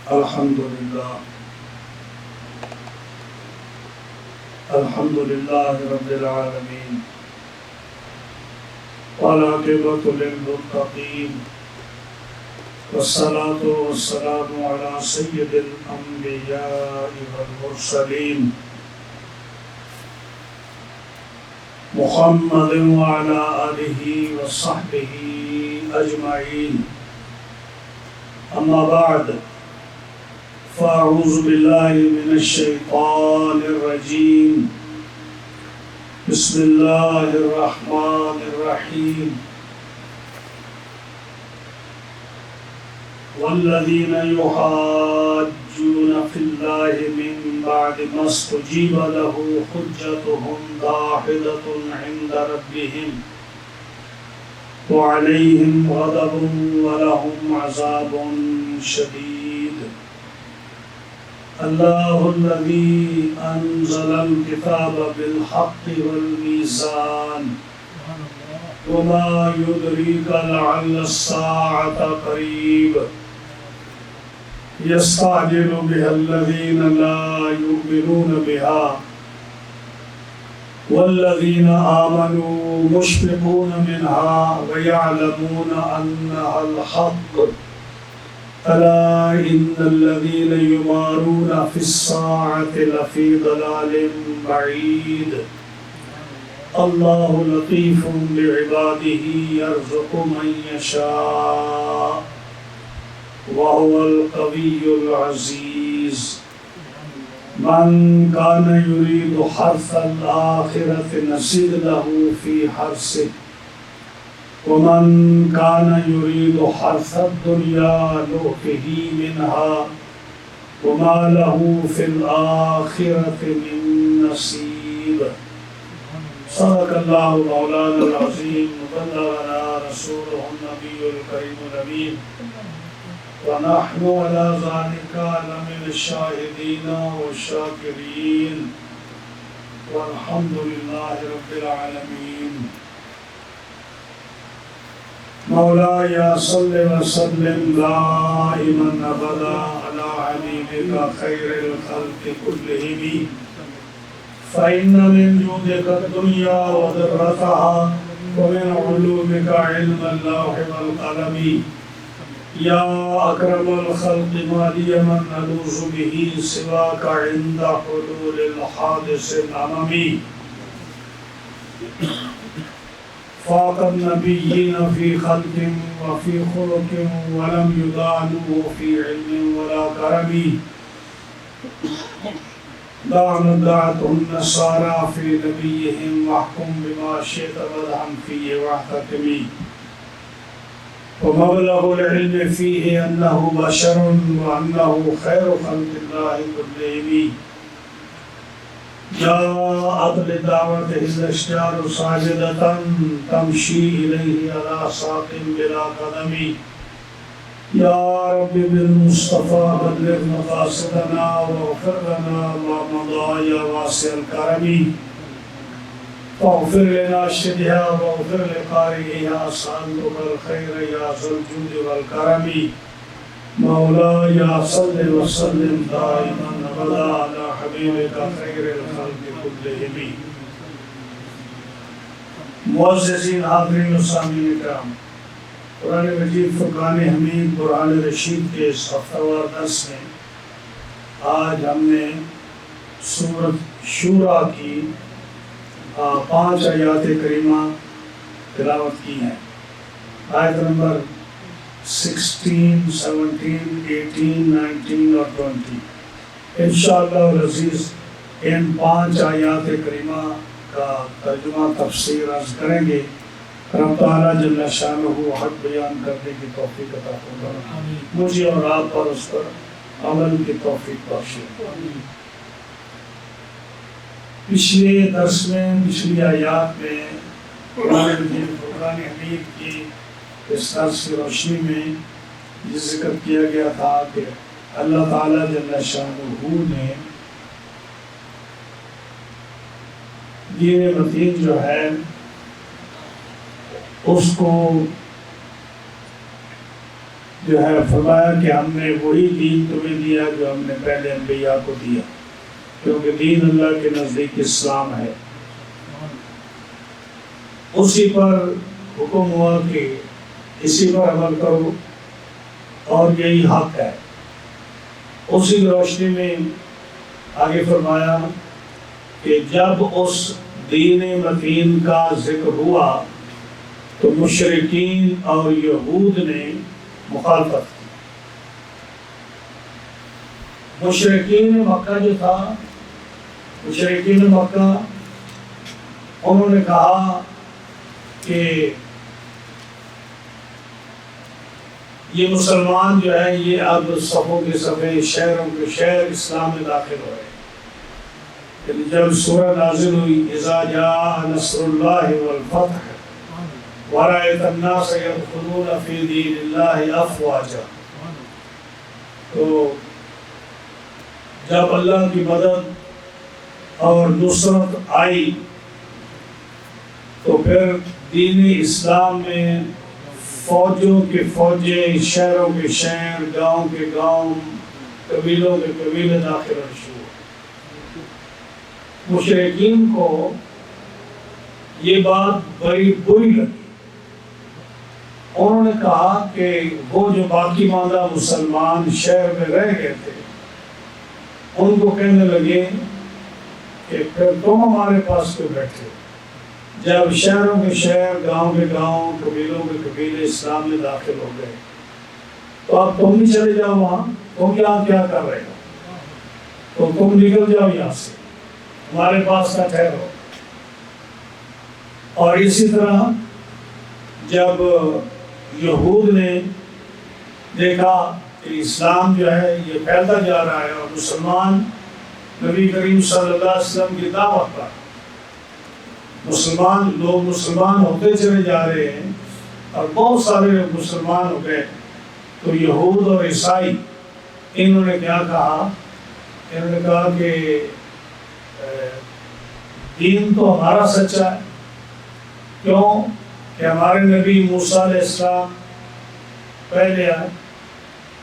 الحمد لله رب العالمين والعاقبة للمتقين والصلاة والسلام على سيد الأنبياء والمرسلين محمد وعلى آله وصحبه أجمعين. أما بعد فأعوذ بالله من الشيطان الرجيم. بسم الله الرحمن الرحيم. والذين يحاجون في الله من بعد ما استجيب له حجتهم داحضة عند ربهم وعليهم غضب ولهم عذاب شديد. الله الذي أنزل الكتاب بالحق والميزان وما يدريك لعل الساعة قريب. يستعجل بها الذين لا يؤمنون بها والذين آمنوا مشفقون منها ويعلمون أنها الحق. ألا إن الذين يمارون في الساعة لفي ضلال بعيد. الله لطيف بعباده يرزق من يشاء وهو القوي العزيز. من كان يريد حرث الآخرة نزد له في حرثه ومن كان يريد حرث الدنيا نؤته منها وما له في الآخرة من نصيب. صدق الله مولانا العظيم وبلغنا رسوله النبي الكريم الأمين ونحن على ذلك لمن الشاهدين والشاكرين والحمد لله رب العالمين. مولاي صل وسلم دائما ابدا على حبيبك خير الخلق كلهم فإن من جودك الدنيا وضرتها ومن علومك علم اللوح والقلم. يا أكرم الخلق ما لي من ألوذ به سواك عند حلول الحادث الأممي. فاق النبيين في خلق وفي خلق ولم يدانوا في علم ولا كرم. لعن دعته النصارى في نبيهم واحكم بما شئت مدحا فيه واحتكمي. ومبلغ العلم فيه أنه بشر وأنه خير خلق الله كلهم. جاءت لدعوته الأشجار ساجدة تمشي إليه على ساق بلا قدم. يا رب بالمصطفى بلغ مقاصدنا واغفر لنا ما مضى يا واسع الكرم. واغفر لنا شدها واغفر لقارئها أسألك الخير يا ذا الجود والكرم. مولاي صل وسلم دائما ابدا على حبيبك خير الخلق كلهم. معززین حاضرین و سامعین کرام، قرآن مجید فرقان حمید قرآن رشید کے اس ہفتہ وار درس میں آج ہم نے سورۃ شورى کی 5 آیات کریمہ تلاوت کی ہیں. آیت نمبر 16, 17, 18, 19 اور 20. انشاءاللہ العزیز ان 5 آیات کریمہ کا ترجمہ تفسیر عرض کریں گے. رب تعالیٰ جل شانہ حق بیان کرنے کی توفیق عطا فرمائے. مجھے اور آپ پر اس پر عمل کی توفیق بخشے. پچھلے درس میں پچھلی آیات میں قرآن مجید فرقان حمید کی اس درس کی روشنی میں یہ ذکر کیا گیا تھا کہ اللہ تعالیٰ جل شانہ نے یہ متین جو ہے اس کو جو ہے فرمایا کہ ہم نے وہی دین تمہیں دیا جو ہم نے پہلے انبیاء کو دیا، کیونکہ دین اللہ کے نزدیک اسلام ہے۔ اسی پر حکم ہوا کہ اسی پر عمل کرو اور یہی حق ہے۔ اسی روشنی میں آگے فرمایا کہ جب اس دین متین کا ذکر ہوا تو مشرکین اور یہود نے مخالفت کی۔ مشرکین مکہ جو تھا، مشرکین مکہ انہوں نے کہا کہ یہ مسلمان جو ہے یہ اب صفوں کے صفے، شہروں کے شہر اسلام میں داخل ہو رہے ہیں۔ یعنی جب سورہ نازل ہوئی اذا جاء نصر اللہ والفتح ورأیت الناس يدخلون فی دین اللہ افواجا، تو جب اللہ کی مدد اور نصرت آئی تو پھر دین اسلام میں فوجوں کے فوجیں، شہروں کے شہر، گاؤں کے گاؤں، قبیلوں کے قبیلے داخل ہونے شروع ہوئے۔ مشرکین کو یہ بات بڑی بری لگی۔ انہوں نے کہا کہ وہ جو باقی ماندہ مسلمان شہر میں رہ گئے تھے ان کو کہنے لگے کہ پھر تم ہمارے پاس کیوں بیٹھے؟ جب شہروں کے شہر، گاؤں کے گاؤں، قبیلوں کے قبیلے اسلام میں داخل ہو گئے تو اب تم بھی چلے جاؤ وہاں، تم یہاں کیا کر رہے ہو؟ تو تم نکل جاؤ یہاں سے، ہمارے پاس نہ ٹھہرو۔ اور اسی طرح جب یہود نے دیکھا کہ اسلام جو ہے یہ پھیلتا جا رہا ہے اور مسلمان نبی کریم صلی اللہ علیہ وسلم کی دعوت پر لوگ مسلمان ہوتے چلے جا رہے ہیں اور بہت سارے لوگ مسلمان ہو گئے، تو یہود اور عیسائی انہوں نے کیا کہا؟ انہوں نے کہا کہ دین تو ہمارا سچا ہے، کیوں کہ ہمارے نبی موسیٰ علیہ السلام پہلے آئے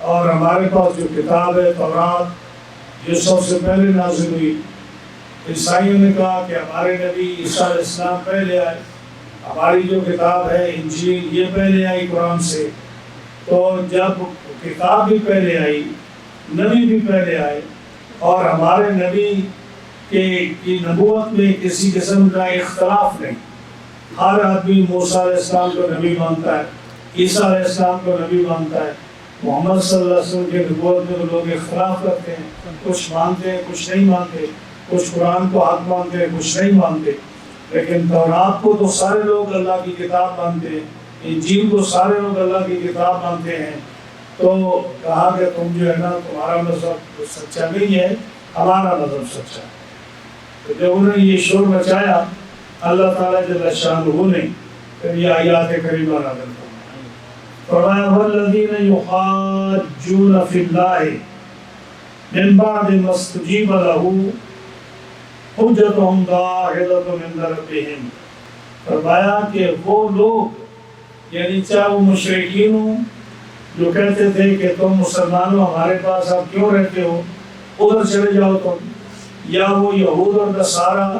اور ہمارے پاس جو کتاب ہے تورات جو سب سے پہلے نازل ہوئی۔ عیسائیوں نے کہا کہ ہمارے نبی عیسیٰ علیہ السلام پہلے آئے، ہماری جو کتاب ہے انجیل یہ پہلے آئی قرآن سے۔ تو جب کتاب بھی پہلے آئی، نبی بھی پہلے آئے، اور ہمارے نبی کی نبوت میں کسی قسم کا اختلاف نہیں، ہر آدمی موسیٰ علیہ السلام کو نبی مانتا ہے، عیسیٰ علیہ السلام کو نبی مانتا ہے۔ محمد صلی اللہ علیہ وسلم کے نبوت میں لوگ اختلاف کرتے ہیں، کچھ مانتے ہیں کچھ نہیں مانتے، کچھ قرآن کو حق مانتے ہیں کچھ نہیں مانتے، لیکن تورات کو تو سارے لوگ اللہ کی کتاب مانتے ہیں، انجیل کو سارے لوگ اللہ کی کتاب مانتے ہیں۔ تو کہا کہ تم جو ہے نا تمہارا مذہب سچا نہیں ہے، ہمارا مذہب سچا ہے۔ تو جب انہوں نے یہ شور مچایا، اللہ تعالیٰ جل شانہ نے پھر یہ آیات کریمہ نازل فرمایا والذین یحاجون فی اللہ من بعد ما استجیب لہ حجتہم داحضۃ عند ربہم۔ فرمایا کہ وہ لوگ، یعنی چاہے وہ مشرکین ہوں جو کہتے تھے کہ تم مسلمانوں ہمارے پاس اب کیوں رہتے ہو، ادھر چلے جاؤ تم، یا وہ یہود اور نصارہ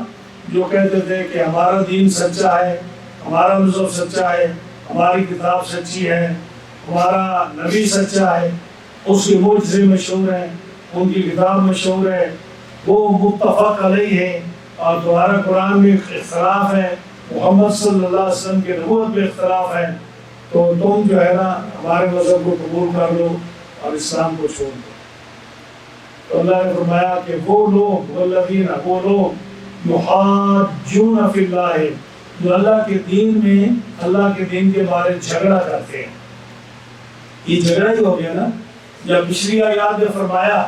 جو کہتے تھے کہ ہمارا دین سچا ہے، ہمارا مذہب سچا ہے، ہماری کتاب سچی ہے، ہمارا نبی سچا ہے، اس کے معجزے مشہور ہیں، ان کی کتاب مشہور ہے، وہ متفق علیہ ہے، اور تمہارا قرآن میں اختلاف ہے، محمد صلی اللہ علیہ وسلم کے نبوت میں اختلاف ہے، تو تم جو ہے نا ہمارے مذہب کو قبول کر لو اور اسلام کو چھوڑ دو۔ تو اللہ نے فرمایا کہ وہ لوگ والذین، وہ لوگ یحاجون فی اللہ، جو اللہ کے دین میں، اللہ کے دین کے بارے جھگڑا کرتے ہیں۔ یہ جھگڑا ہی ہو گیا نا، جب پچھلی آیات میں فرمایا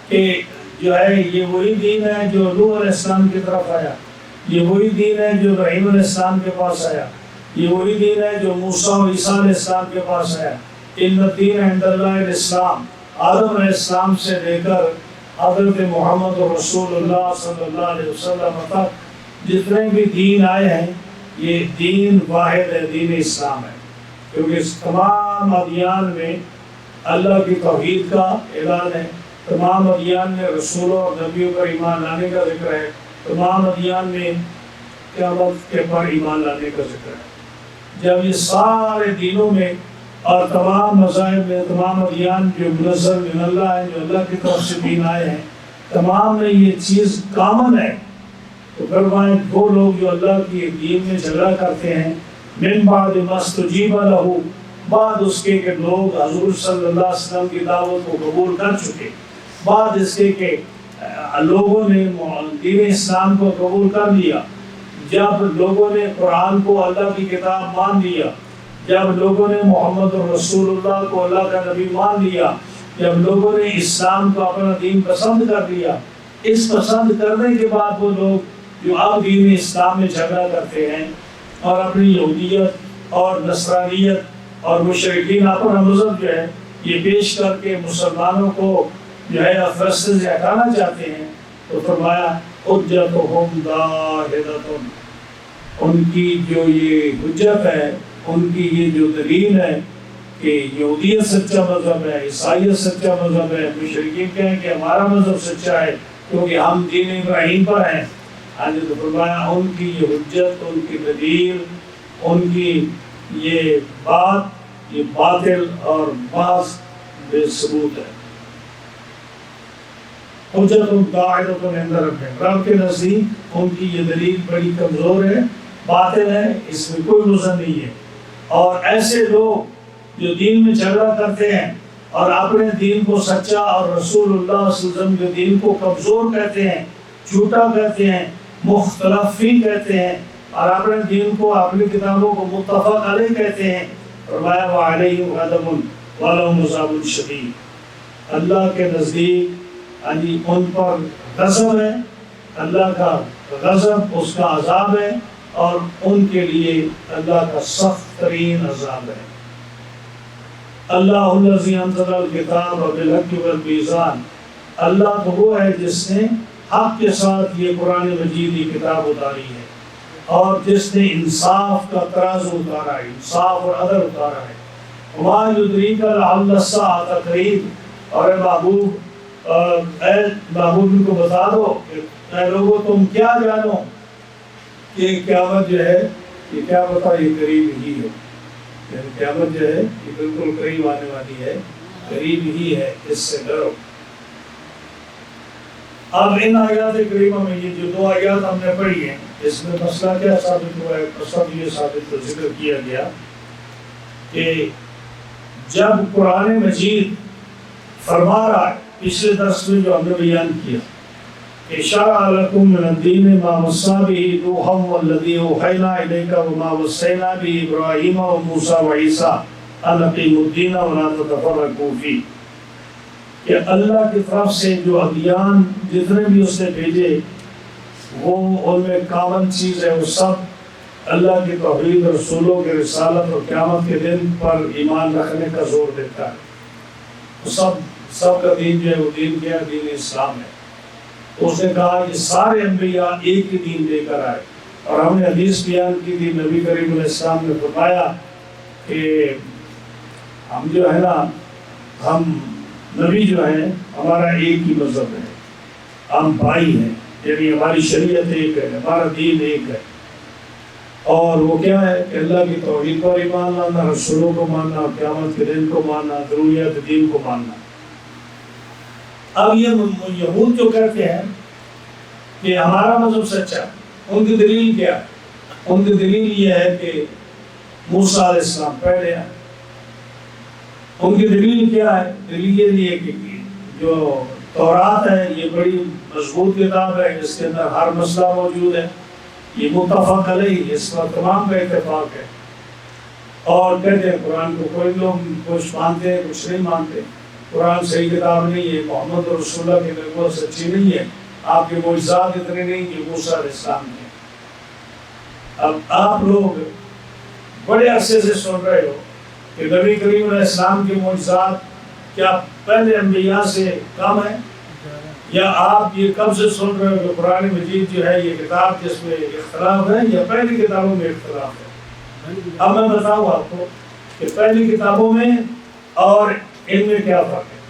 کہ جو ہے یہ وہی دین ہے جو نوح علیہ السلام کی طرف آیا، یہ وہی دین ہے جو ابراہیم علیہ السلام کے پاس آیا، یہ وہی دین ہے جو موسیٰ و عیسیٰ علیہ السلام کے پاس آیا۔ ان الدین عند اللہ الاسلام، آدم علیہ السلام سے لے کر حضرت محمد رسول اللہ صلی اللہ علیہ وسلم تک جتنے بھی دین آئے ہیں یہ دین واحد ہے، دین اسلام ہے، کیونکہ اس تمام ادیان میں اللہ کی توحید کا اعلان ہے، تمام ادیان میں رسولوں اور نبیوں پر ایمان لانے کا ذکر ہے، تمام ادیان میں قیامت کے پر ایمان لانے کا ذکر ہے۔ جب یہ سارے دینوں میں اور تمام مذاہب میں، تمام ادیان جو منزل من اللہ ہے، جو اللہ کی طرف سے دین آئے ہیں، تمام میں یہ چیز کامن ہے، تو فرمائیں وہ لوگ جو اللہ کی دین میں جھگڑا کرتے ہیں، من بعد ما استجیب لہ، بعد اس کے کہ لوگ حضور صلی اللہ علیہ وسلم کی دعوت کو قبول کر چکے، بعد اس کے کہ لوگوں نے دین اسلام کو قبول کر لیا، جب لوگوں نے قرآن کو اللہ کی کتاب مان لیا، جب لوگوں نے محمد رسول اللہ کو اللہ کا نبی مان لیا، جب لوگوں نے اسلام کو اپنا دین پسند کر لیا، اس پسند کرنے کے بعد وہ لوگ جو اب دین اسلام میں جھگڑا کرتے ہیں اور اپنی یہودیت اور نصرانیت اور مشرکین اپنا مذہب جو ہے یہ پیش کر کے مسلمانوں کو جو ہے راستے سے ہٹانا چاہتے ہیں، تو فرمایا حجتہم داحضۃ، ان کی جو یہ حجت ہے، ان کی یہ جو دلیل ہے کہ یہودیت سچا مذہب ہے، عیسائیت سچا مذہب ہے، مشرکین کہیں کہ ہمارا مذہب سچا ہے کیونکہ ہم دین ابراہیم پر ہیں، تو فرمایا ان کی یہ حجت، ان کی دلیل، ان کی یہ بات، یہ باطل اور بعض بے ثبوت ہے۔ حجت داحضۃ عند ربہم، رب کے نزدیک ان کی یہ دلیل بڑی کمزور ہے، باطل ہے، اس میں کوئی وزن نہیں ہے۔ اور ایسے لوگ جو دین میں جھگڑا کرتے ہیں اور اپنے دین کو سچا اور رسول اللہ صلی اللہ علیہ وسلم کے دین کو کمزور کہتے ہیں، جھوٹا کہتے ہیں، مختلف فی کہتے ہیں، اور اپنے دین کو، اپنی کتابوں کو متفق علیہ کہتے ہیں، فرمایا وعلیہم غضب ولہم عذاب شدید، اللہ کے نزدیک ان پر غضب ہے، اللہ کا غضب اس کا عذاب ہے، اور ان کے لیے اللہ کا سخت ترین عذاب ہے۔ اللہ الذی انزل الکتاب بالحق والمیزان، اللہ تو وہ ہے جس نے حق کے ساتھ یہ قرآن مجید کی کتاب اتاری ہے، اور جس نے انصاف کا ترازو اتارا ہے، انصاف اور عدل اتارا ہے۔ وما یدریک لعل الساعۃ قریب، اور اے محبوب ان کو بتا دو کہ اے لوگوں تم کیا جانو کہ قیامت جو ہے یہ کیا پتہ یہ قریب ہی ہے، یعنی قیامت جو ہے یہ بالکل قریب آنے والی ہے، قریب ہی ہے، اس سے ڈرو۔ اب ان آیات کریمہ میں یہ جو دو آیات ہم نے پڑھی ہیں، اس میں مسئلہ کیا ثابت ہوا ہے؟ مسئلہ یہ ثابت ذکر کیا گیا کہ جب قرآن مجید فرما رہا ہے، پچھلے درس میں جو ہم نے بیان کیا کہ شرع لکم من الدین ما وصی بہ نوحا والذی اوحینا الیک وما وصینا بہ ابراہیم وموسیٰ وعیسیٰ ان اقیموا الدین ولا تتفرقوا فیہ، کہ اللہ کی طرف سے جو ادیان جتنے بھی اس نے بھیجے وہ ان میں کامن چیز ہے، وہ سب اللہ کی توحید، رسولوں کی رسالت اور قیامت کے دن پر ایمان رکھنے کا زور دیتا ہے۔ سب کا دین جو ہے وہ دین کیا؟ دین اسلام ہے۔ تو اس نے کہا کہ سارے انبیاء ایک ہی دین لے کر آئے، اور ہم نے حدیث بیان کی تھی، نبی کریم علیہ السلام نے فرمایا کہ ہم جو ہے نا، ہم نبی جو ہیں ہمارا ایک ہی مذہب ہے، ہم بھائی ہیں، یعنی ہماری شریعت ایک ہے، ہمارا دین ایک ہے، اور وہ کیا ہے کہ اللہ کی توحید پر ایمان لانا، رسولوں کو ماننا، قیامت کے دن کو ماننا، ضروریات دین کو ماننا۔ اب یہ یہود جو کہتے ہیں کہ ہمارا مذہب سچا، ان کی دلیل کیا ہے؟ ان کی دلیل یہ ہے کہ موسیٰ علیہ السلام پہلے ہیں۔ ان کی دلیل کیا ہے؟ دلیل یہ ہے کہ جو تورات ہے یہ بڑی مضبوط کتاب ہے، جس کے اندر ہر مسئلہ موجود ہے، یہ متفق علیہ، اس پر تمام کا اتفاق ہے، اور کہتے ہیں قرآن کو کوئی لوگ کچھ مانتے ہیں، کچھ نہیں مانتے، قرآن صحیح کتاب نہیں ہے، محمد رسول اللہ کی نبوت سچی نہیں ہے، آپ کے معجزات اتنے نہیں کہ موسیٰ علیہ السلام کے۔ اب آپ لوگ بڑے عرصے سے سن رہے ہو کہ نبی کریم علیہ السلام کے معجزات کیا پہلے انبیاء سے کم ہیں؟ یا آپ یہ کب سے سن رہے ہو کہ قرآن مجید جو ہے یہ کتاب جس میں اختلاف ہے، یا پہلی کتابوں میں اختلاف ہے؟ اب میں بتاؤں آپ کو کہ پہلی کتابوں میں اور ان میں کیا فرق ہے؟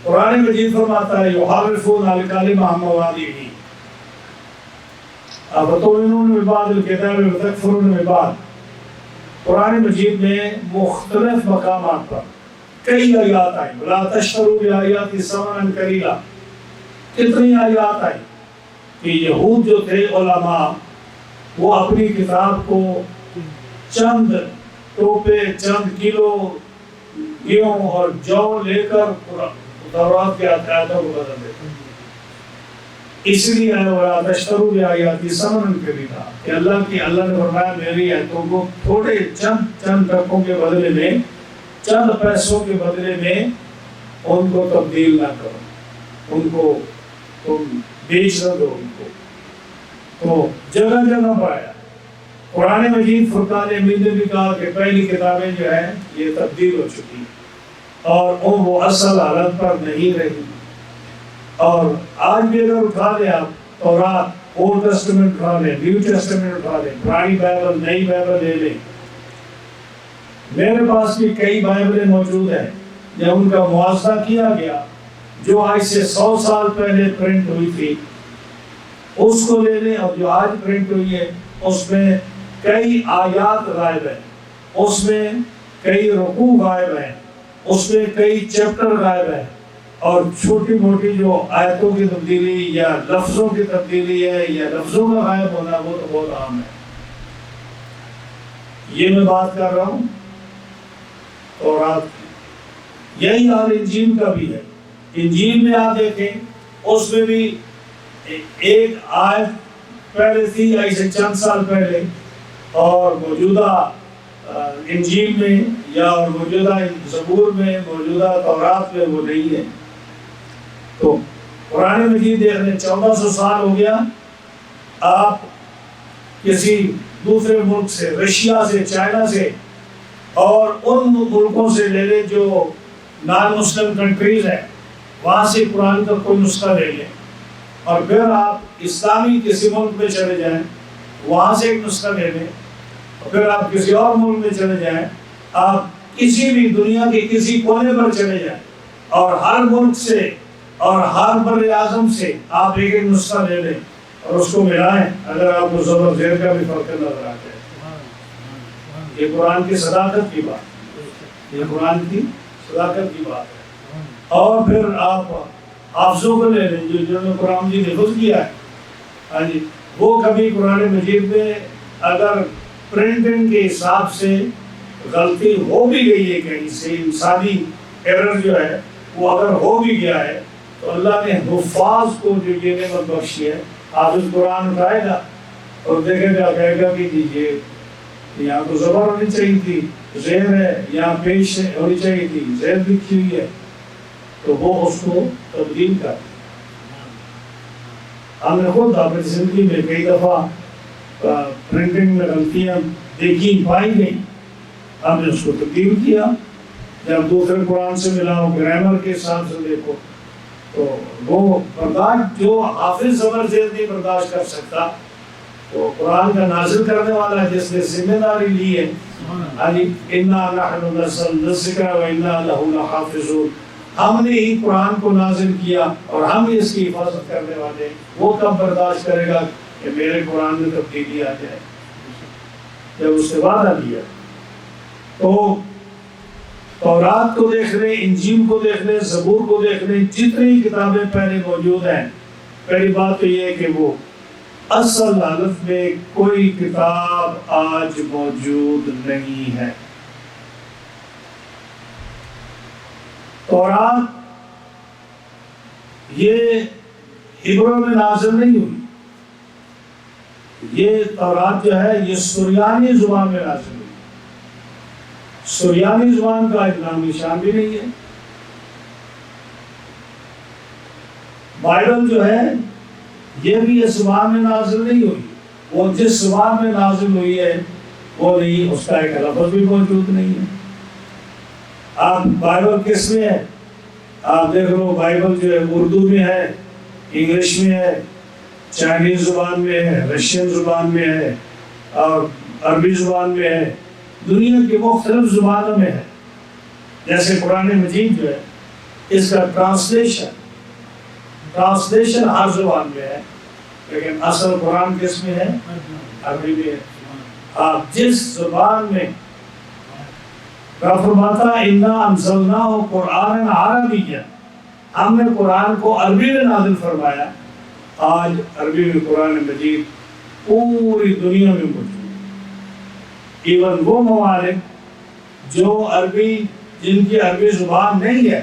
قرآن مجید فرماتا ہے یحرفون الکلم عن مواضعہ افتؤمنون ببعض الکتاب وتکفرون ببعض. قرآن مجید میں مختلف مقامات پر کئی آیات آئی. ولا تشتروا بآیاتی ثمنا قلیلا. کتنی آیات آئی کہ یہود جو تھے علماء وہ اپنی کتاب کو چند ٹوپے چند کلو گیہوں اور جو لے کر تورات کے آیاتوں کو بدل دیتے. اس لیے ولا تشتروا بآیاتی ثمنا قلیلا کہ اللہ نے فرمایا میری آیتوں کو تھوڑے چند ٹکوں کے بدلے میں چند پیسوں کے بدلے میں ان کو تبدیل نہ کرو، ان کو تم بیچ نہ دو ان کو. تو جگہ جگہ پر آیا. قرآن مجید فرقان حمید نے بھی کہا کہ پہلی کتابیں جو ہیں یہ تبدیل ہو چکی اور وہ اصل حالت پر نہیں رہی. اور آج بھی اگر اٹھا لیں آپ تورات اولڈ ٹیسٹمنٹ اٹھا لیں، نیو ٹیسٹمنٹ اٹھا لیں، پرانی بائبل نئی بائبل لے لیں. میرے پاس بھی کئی بائبلیں موجود ہیں جب ان کا موازنہ کیا گیا جو آج سے 100 سال پہلے پرنٹ ہوئی تھی اس کو لے لیں اور جو آج پرنٹ ہوئی ہے اس میں کئی آیات غائب ہیں، اس میں کئی رکوع غائب ہیں، اس میں کئی چیپٹر غائب ہیں اور چھوٹی موٹی جو آیتوں کی تبدیلی یا لفظوں کی تبدیلی ہے یا لفظوں کا غائب ہونا وہ تو بہت عام ہے. یہ میں بات کر رہا ہوں تورات کی. یہی حال انجیل کا بھی ہے. انجیل میں آپ دیکھیں اس میں بھی ایک آیت پہلے تھی ایسے چند سال پہلے اور موجودہ انجیل میں یا موجودہ زبور میں موجودہ تورات میں وہ نہیں ہے. تو قرآن مجید دیکھنے 1400 سال ہو گیا. آپ کسی دوسرے ملک سے رشیا سے چائنا سے اور ان ملکوں سے لے لیں جو نان مسلم کنٹریز ہیں وہاں سے قرآن کا کوئی نسخہ لے لیں اور پھر آپ اسلامی کسی ملک میں چلے جائیں وہاں سے ایک نسخہ لے لیں اور پھر آپ کسی اور ملک میں چلے جائیں، آپ کسی بھی دنیا کے کسی کونے پر چلے جائیں اور ہر ملک سے اور ہر بر اعظم سے آپ ایک نسخہ لے لیں اور اس کو ملائیں، اگر آپ کو زبر زیر کا بھی فرق نظر آتا ہے. یہ قرآن کی صداقت کی بات، یہ قرآن کی صداقت کی بات ہے. اور پھر آپ حافظوں کو لے لیں جنہوں نے قرآن مجید حفظ کیا ہے. ہاں جی، وہ کبھی قرآن مجید میں اگر پرنٹنگ کے حساب سے غلطی ہو بھی گئی ہے کہیں سے انسانی ایرر جو ہے وہ اگر ہو بھی گیا ہے تو اللہ نے حفاظ کو جو یہ نعمت بخشی ہے حافظ قرآن اٹھائے گا اور دیکھے گا کہے گا کہ یہ یہاں تو زبر ہونی چاہیے تھی، زیر ہے، یہاں پیش ہونی چاہیے تھی، زیر لکھی ہوئی ہے، تو وہ اس کو تبدیل کر. ہم نے خود اپنی زندگی میں کئی دفعہ پرنٹنگ میں غلطیاں دیکھی پائی گئی، ہم نے اس کو تبدیل کیا. جب دوسرے قرآن سے ملا ہو گرامر کے حساب سے دیکھو تو وہ برداشت جو حافظ زبر زیر نہیں برداشت کر سکتا تو قرآن کا نازل کرنے والا جس نے ذمہ داری لی ہے اِنَّا نَحْنُ نَزَّلْنَا الذِّكْرَ وَإِنَّا لَهُ لَحَافِظُونَ، ہم نے ہی قرآن کو نازل کیا اور ہم ہی اس کی حفاظت کرنے والے. وہ کب برداشت کرے گا کہ میرے قرآن میں تبدیلی آ جائے؟ جب اس نے وعدہ لیا. تو تورات کو دیکھ لیں، انجیل کو دیکھ لیں، زبور کو دیکھ لیں، جتنی کتابیں پہلے موجود ہیں، پہلی بات تو یہ ہے کہ وہ اصل حالت میں کوئی کتاب آج موجود نہیں ہے. تورات یہ ہبرو میں نازل نہیں ہوئی، یہ تورات جو ہے یہ سریانی زبان میں نازل ہوئی. سریانی زبان کا ایک نام نشان بھی نہیں ہے. بائبل جو ہے یہ بھی اس زبان میں نازل نہیں ہوئی، وہ جس زبان میں نازل ہوئی ہے وہ نہیں، اس کا ایک لفظ بھی موجود نہیں ہے. آپ بائبل کس میں ہے؟ آپ دیکھ لو بائبل جو ہے اردو میں ہے، انگلش میں ہے، چائنیز زبان میں ہے، رشین زبان میں ہے اور عربی زبان میں ہے، دنیا کی مختلف زبانوں میں ہے. جیسے قرآن مجید جو ہے اس کا ٹرانسلیشن ہر زبان میں ہے، لیکن اصل قرآن کس میں ہے؟ عربی میں ہے۔ آپ جس زبان میں فرماتا انا انزلناہ قرآن عربیا، ہم نے قرآن کو عربی میں نازل فرمایا۔ آج عربی میں قرآن مجید پوری دنیا میں موجود ہے۔ ایون وہ ممالک جو جن کی عربی زبان نہیں ہے،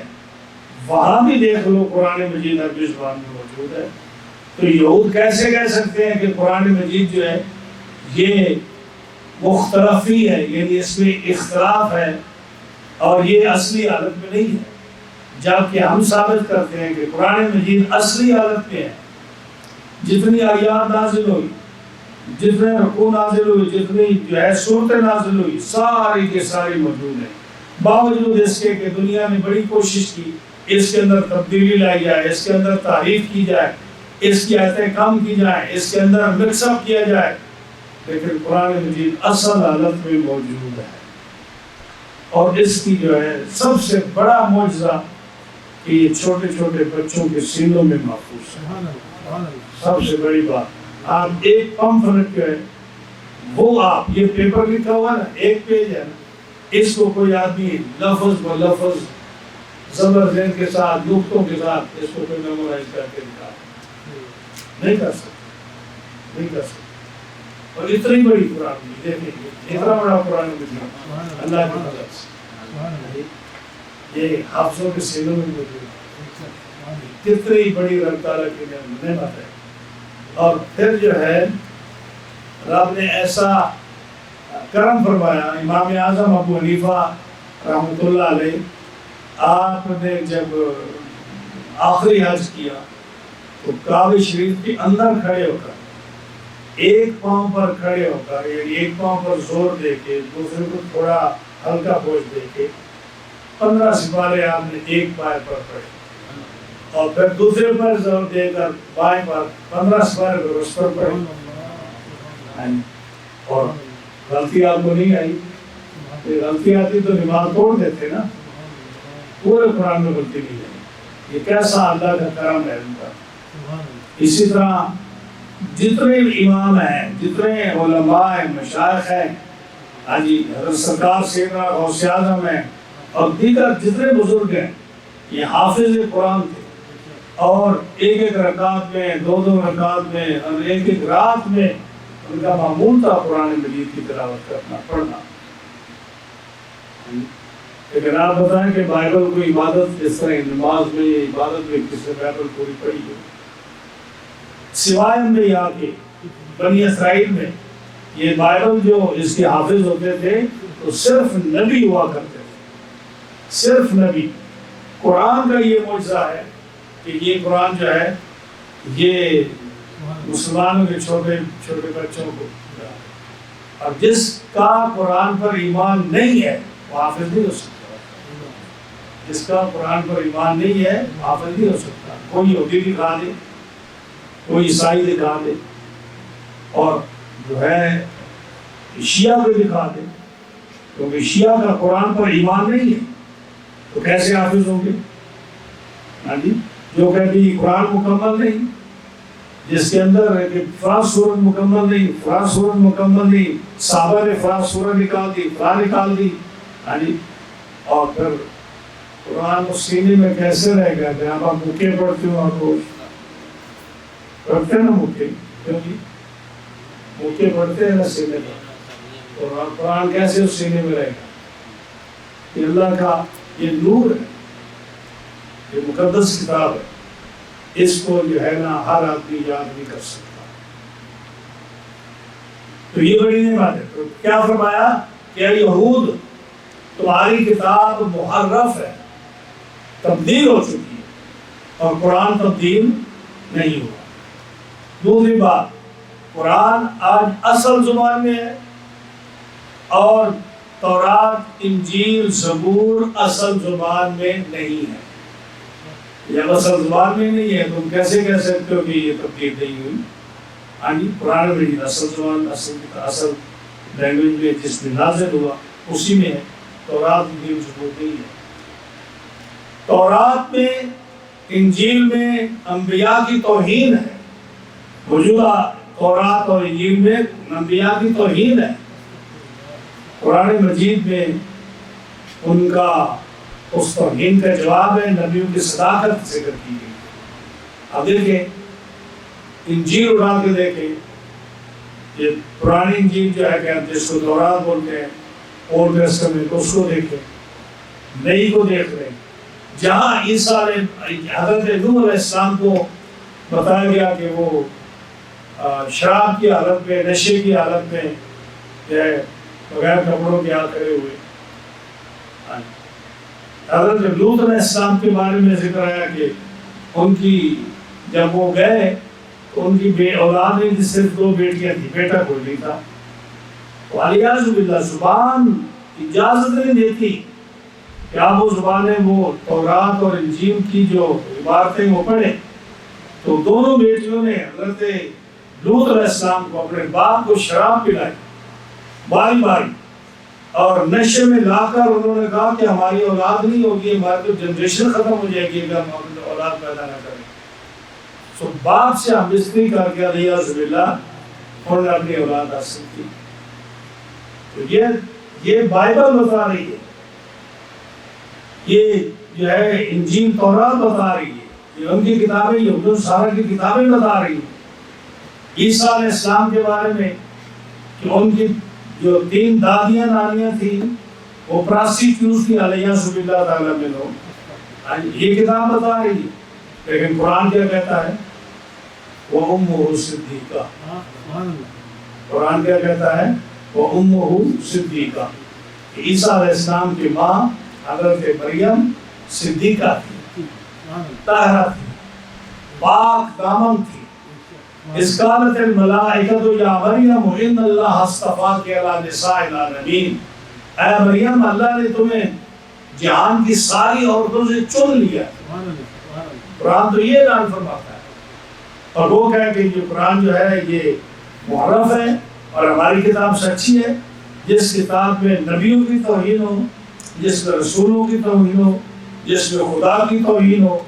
وہاں بھی دیکھ لو قرآن مجید عربی زبان میں موجود ہے۔ تو یہود کیسے کہہ سکتے ہیں کہ قرآن مجید جو ہے یہ مختلفی ہے، یعنی اس میں اختلاف ہے اور یہ اصلی حالت میں نہیں ہے، جبکہ ہم ثابت کرتے ہیں کہ قرآن مجید اصلی حالت میں ہے۔ جتنی آیات نازل ہوئی، جتنے رکوع نازل ہوئی، جتنی جو ہے صورتیں نازل ہوئی، ساری کے ساری موجود ہیں، باوجود اس کے کہ دنیا نے بڑی کوشش کی اس کے اندر تبدیلی لائی جائے، اس کے اندر تحریف کی جائے، اس کی آیتیں کم کی جائیں، اس کے اندر مکس اپ کیا جائے، لیکن قرآن مجید اصل حالت میں موجود ہے۔ اور اس کی جو ہے سب سے بڑا معجزہ کہ یہ چھوٹے چھوٹے بچوں کے سینوں میں محفوظ ہے۔ سب سے بڑی بات، آپ ایک پمفلٹ جو ہے وہ آپ یہ پیپر لکھا ہوا نا، ایک پیج ہے نا، اس کو کوئی آدمی لفظ ب لفظ زبر زین کے ساتھ نقطوں کے ساتھ اس کو کوئی میمورائز کر کے لکھا نہیں کر سکتا، نہیں کر سکتا۔ اور اتنی بڑی قرآن مجید دیکھیں گے، اتنا بڑا قرآن مجید اللہ کی مدد سے یہ حافظوں کے سینوں میں موجود ہے۔ کتنی بڑی رب تعالیٰ کی نعمت ہے۔ اور پھر جو ہے رب نے ایسا کرم فرمایا، امام اعظم ابو حنیفہ رحمۃ اللہ علیہ، آپ نے جب آخری حج کیا تو کعبہ شریف کے اندر کھڑے ہو کر ایک پاؤں پر کھڑے ہو کر، یعنی ایک پاؤں پر زور دے کے دوسرے کو تھوڑا ہلکا بوجھ دے کے 15 سپارے آپ نے ایک پائے پر پڑھے، اور پھر دوسرے پر زور دے کر بائیں پر 15 سپارے پر اس پر پڑھے، اور غلطی آپ کو نہیں آئی؟ غلطی آتی تو نماز توڑ دیتے نا، پورے قرآن میں غلطی نہیں ہے۔ یہ کیسا اللہ کا کرم ہے ان کا۔ اسی طرح جتنے امام ہیں، جتنے علماء ہیں، مشائخ ہیں، ہاں جی، حضرت سرکار سیدنا غوث اعظم ہیں اور دیگر جتنے بزرگ ہیں، یہ حافظ قرآن تھے، اور ایک ایک رکعت میں، دو دو رکعت میں، اور ایک ایک رات میں ان کا معمول تھا قرآن مجید کی تلاوت کرنا، پڑھنا۔ لیکن آپ بتائیں کہ بائبل کو عبادت اس طرح نماز میں، یہ عبادت میں کس نے بائبل پوری پڑھی ہے؟ سوائے انبیاء کے بنی اسرائیل میں یہ بائبل جو اس کے حافظ ہوتے تھے تو صرف نبی ہوا کرتے تھے، صرف نبی۔ قرآن کا یہ معجزہ ہے کہ یہ قرآن جو ہے یہ مسلمانوں کے چھوٹے چھوٹے بچوں کو، اور جس کا قرآن پر ایمان نہیں ہے وہ حافظ نہیں ہو سکتا، جس کا قرآن پر ایمان نہیں ہے حافظ نہیں ہو سکتا۔ کوئی یہودی دکھا دے، کوئی عیسائی دکھا دے، اور جو ہے شیعہ کو دکھا دے، کیونکہ شیعہ کا قرآن پر ایمان نہیں ہے تو کیسے حافظ ہوں گے؟ ہاں جی، جو کہتے ہیں قرآن مکمل نہیں، جس کے اندر ہے کہ فلاں سورت مکمل نہیں، فلاں سورت مکمل نہیں، صحابہ نے فلاں سورت نکال دی، فلاں نکال دی، ہاں جی، اور پھر قرآن کو سینے میں کیسے رہے گا؟ کہ آپ مکے پڑھتے ہو، آپ کو پڑھتے ہیں نا مکے، کیوں جی مکے پڑھتے ہیں نا سینے میں، اور قرآن کیسے اس سینے میں رہے گا؟ یہ اللہ کا یہ نور ہے، یہ مقدس کتاب ہے، اس کو جو ہے نا ہر آدمی یاد نہیں کر سکتا۔ تو یہ بڑی نعمت ہے۔ تو کیا فرمایا کہ یہود تمہاری کتاب محرف ہے، تبدیل ہو چکی ہے، اور قرآن تبدیل نہیں ہوا۔ دوسری بات، قرآن آج اصل زبان میں ہے، اور تورات، انجیل، زبور اصل زبان میں نہیں ہے۔ جب اصل زبان میں نہیں ہے تم کیسے کہہ سکتے ہو کہ یہ تبدیل نہیں ہوئی؟ ہاں جی، قرآن مجید اصل زبان، اصل لینگویج میں جس میں نازل ہوا اسی میں ہے، تورات، انجیل، زبور نہیں ہے۔ تورات میں، انجیل میں انبیاء کی توہین ہے، موجودہ تورات اور انجیل میں انبیاء کی توہین ہے۔ قرآن مجید میں ان کا اس توہین کا جواب ہے، نبیوں کی صداقت ذکر کی گئی۔ اب دیکھیں انجیل اٹھا کے دیکھیں، یہ پرانی انجیل جو ہے کہ جس کو تورات بولتے ہیں، اولڈ ٹیسٹمنٹ، اس کو دیکھیں، نئی کو دیکھ رہے ہیں، جہاں عیسیٰ نے حضرت نوح علیہ السلام کو بتایا گیا کہ وہ شراب کی حالت میں، نشے کی حالت میں جو ہے بغیر کپڑوں کے آ کھڑے ہوئے۔ حضرت لوط علیہ السلام کے بارے میں ذکر آیا کہ ان کی جب وہ گئے تو ان کی اولاد میں صرف 2 بیٹیاں تھیں، بیٹا کوئی نہیں تھا۔ والیاذ باللہ، زبان اجازت نہیں دیتی کہ آپ وہ زبانیں وہ تورات اور انجیل کی جو عبارتیں وہ پڑھیں۔ تو دونوں بیٹیوں نے حضرت لوط علیہ السلام کو، اپنے باپ کو شراب پلائی باری باری، اور نشے میں لا کر انہوں نے کہا کہ ہماری اولاد نہیں ہوگی، ہماری تو جنریشن ختم ہو جائے گی اگر ہم اولاد پیدا نہ کریں۔ تو باپ سے ہم بستری کر کے والیاذ باللہ انہوں نے اپنی اولاد حاصل کی۔ تو یہ بائبل بتا رہی ہے، یہ جو ہے انجیل تورات بتا رہی ہے، یہ ان کی کتابیں، یہود و نصارہ کی کتابیں بتا رہی ہیں۔ عیسیٰ علیہ السلام کے بارے میں کہ ان کی جو 3 دادیاں نانیاں تھیں وہ پراسٹیٹیوٹس تھیں علیہ باللہ تعالیٰ میں لوگ، یہ کتاب بتا رہی ہے۔ لیکن قرآن کیا کہتا ہے؟ وَأُمُّهُ صِدِّیقَةٌ، قرآن کیا کہتا ہے؟ وَأُمُّهُ صِدِّیقَةٌ، کہ عیسیٰ علیہ السلام کی ماں حضرت مریم صدیقہ تھی، طاہرہ تھی، پاک دامن تھی۔ اذ قالت الملائکۃ یا مریم ان اللہ اصطفاک علی نساء العالمین، اے مریم اللہ نے تمہیں جہان کی ساری عورتوں سے چن لیا۔ قرآن تو یہ اعلان فرماتا ہے، اور وہ کہہ کہ یہ قرآن جو ہے یہ محرف ہے اور ہماری کتاب سچی ہے۔ جس کتاب میں نبیوں کی توہین ہو، جس میں رسولوں کی توہین ہو، جس میں خدا کی توہین ہو،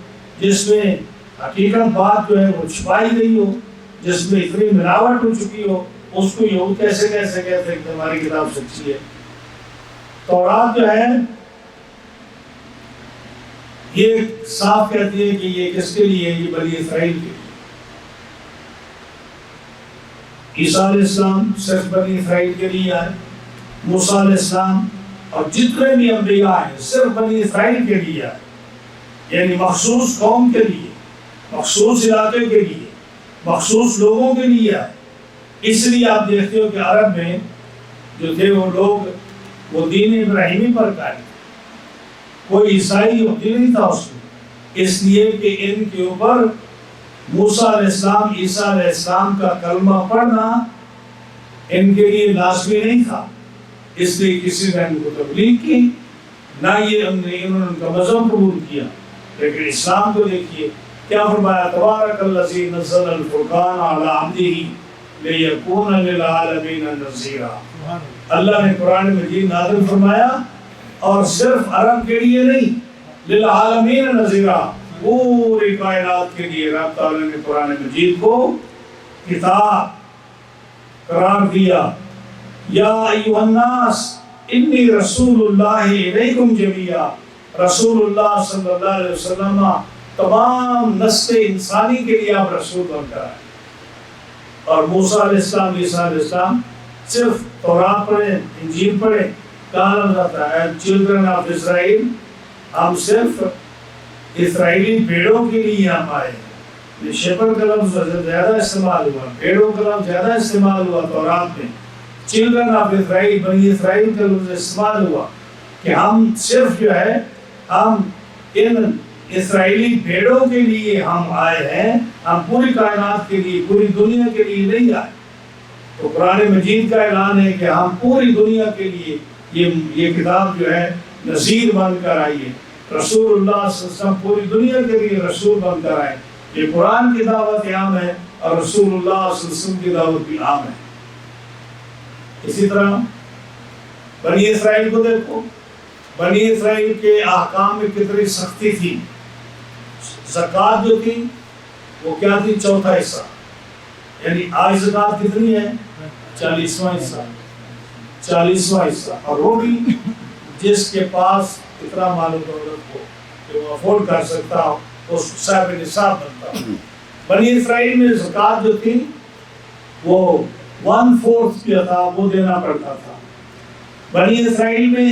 جس میں حقیقت بات جو ہے وہ چھپائی گئی ہو، جس میں اتنی ملاوٹ ہو چکی ہو، اس کو یہود کیسے کہتے ہیں کہ ہماری کتاب سچی ہے؟ تورات جو ہے یہ صاف کہتی ہے کہ یہ کس کے لیے؟ یہ بنی اسرائیل کے لیے۔ عیسیٰ علیہ السلام صرف بنی اسرائیل کے لیے آئے، موسیٰ علیہ السلام اور جتنے بھی انبیاء ہیں صرف بنی اسرائیل کے لیے آئے، یعنی مخصوص قوم کے لیے، مخصوص علاقے کے لیے، مخصوص لوگوں کے لیے آئے۔ اس لیے آپ دیکھتے ہو کہ عرب میں جو تھے وہ لوگ وہ دین ابراہیمی پر قائم، کوئی عیسائی یہودی نہیں تھا اس میں، اس لیے کہ ان کے اوپر موسیٰ علیہ السلام، عیسیٰ علیہ السلام کا کلمہ پڑھنا ان کے لیے لازمی نہیں تھا، اس لیے کسی نے ان کو تبلیغ کی، نہ یہ انہوں نے ان کا مذہب قبول کیا۔ لیکن اسلام کو دیکھیے کیا فرمایا، تبارک الذی نزل الفرقان علی عبدہ لیکون للعالمین نذیرا۔ اللہ نے قرآن مجید نازل فرمایا اور صرف عرب کے لیے نہیں، للعالمین نذیرا، پوری کائنات کے لیے رب تعالیٰ نے قرآن مجید کو کتاب قرار دیا۔ یا ایھا الناس انی رسول اللہ الیکم جمیعا، رسول اللہ صلی اللہ علیہ وسلم تمام نسل انسانی کے لیے آپ رسول بن کر آئے۔ اور موسیٰ علیہ السلام، عیسیٰ علیہ السلام صرف تورات پڑھیں، انجیل پڑھیں، کہا جاتا ہے چلڈرن آف اسرائیل، ہم صرف اسرائیلی بھیڑوں کے لیے ہم آئے۔ شیپرڈ کا لفظ زیادہ استعمال ہوا، بھیڑوں کا لفظ زیادہ استعمال ہوا تورات میں، چلڈرن آف اسرائیل، بنی اسرائیل کا لفظ استعمال ہوا کہ ہم صرف جو ہے ہم ان اسرائیلی بھیڑوں کے لیے ہم آئے ہیں، ہم پوری کائنات کے لیے، پوری دنیا کے لیے نہیں آئے۔ تو قرآن مجید کا اعلان ہے کہ ہم پوری دنیا کے لیے یہ کتاب جو ہے نذیر بن کر آئیے، رسول اللہ صلی اللہ علیہ وسلم پوری دنیا کے لیے رسول بن کر آئے۔ یہ قرآن کی دعوت عام ہے اور رسول اللہ صلی اللہ علیہ وسلم کی دعوت بھی عام ہے۔ اسی طرح بنی اسرائیل کو دیکھو، بنی اسرائیل کے احکام میں کتنی سختی تھی. زکوٰۃ جو تھی وہ کیا تھی؟ چوتھا حصہ. یعنی آج زکوٰۃ کتنی ہے؟ 40واں حصہ. 40واں حصہ. اور وہ بھی جس کے پاس اتنا مال و دولت ہو کہ وہ افورڈ کر سکتا ہو تو صاحب نصاب بنتا ہو. بنی اسرائیل میں زکوٰۃ جو تھی وہ 1/4 کیا تھا، وہ دینا پڑتا تھا. بنی اسرائیل میں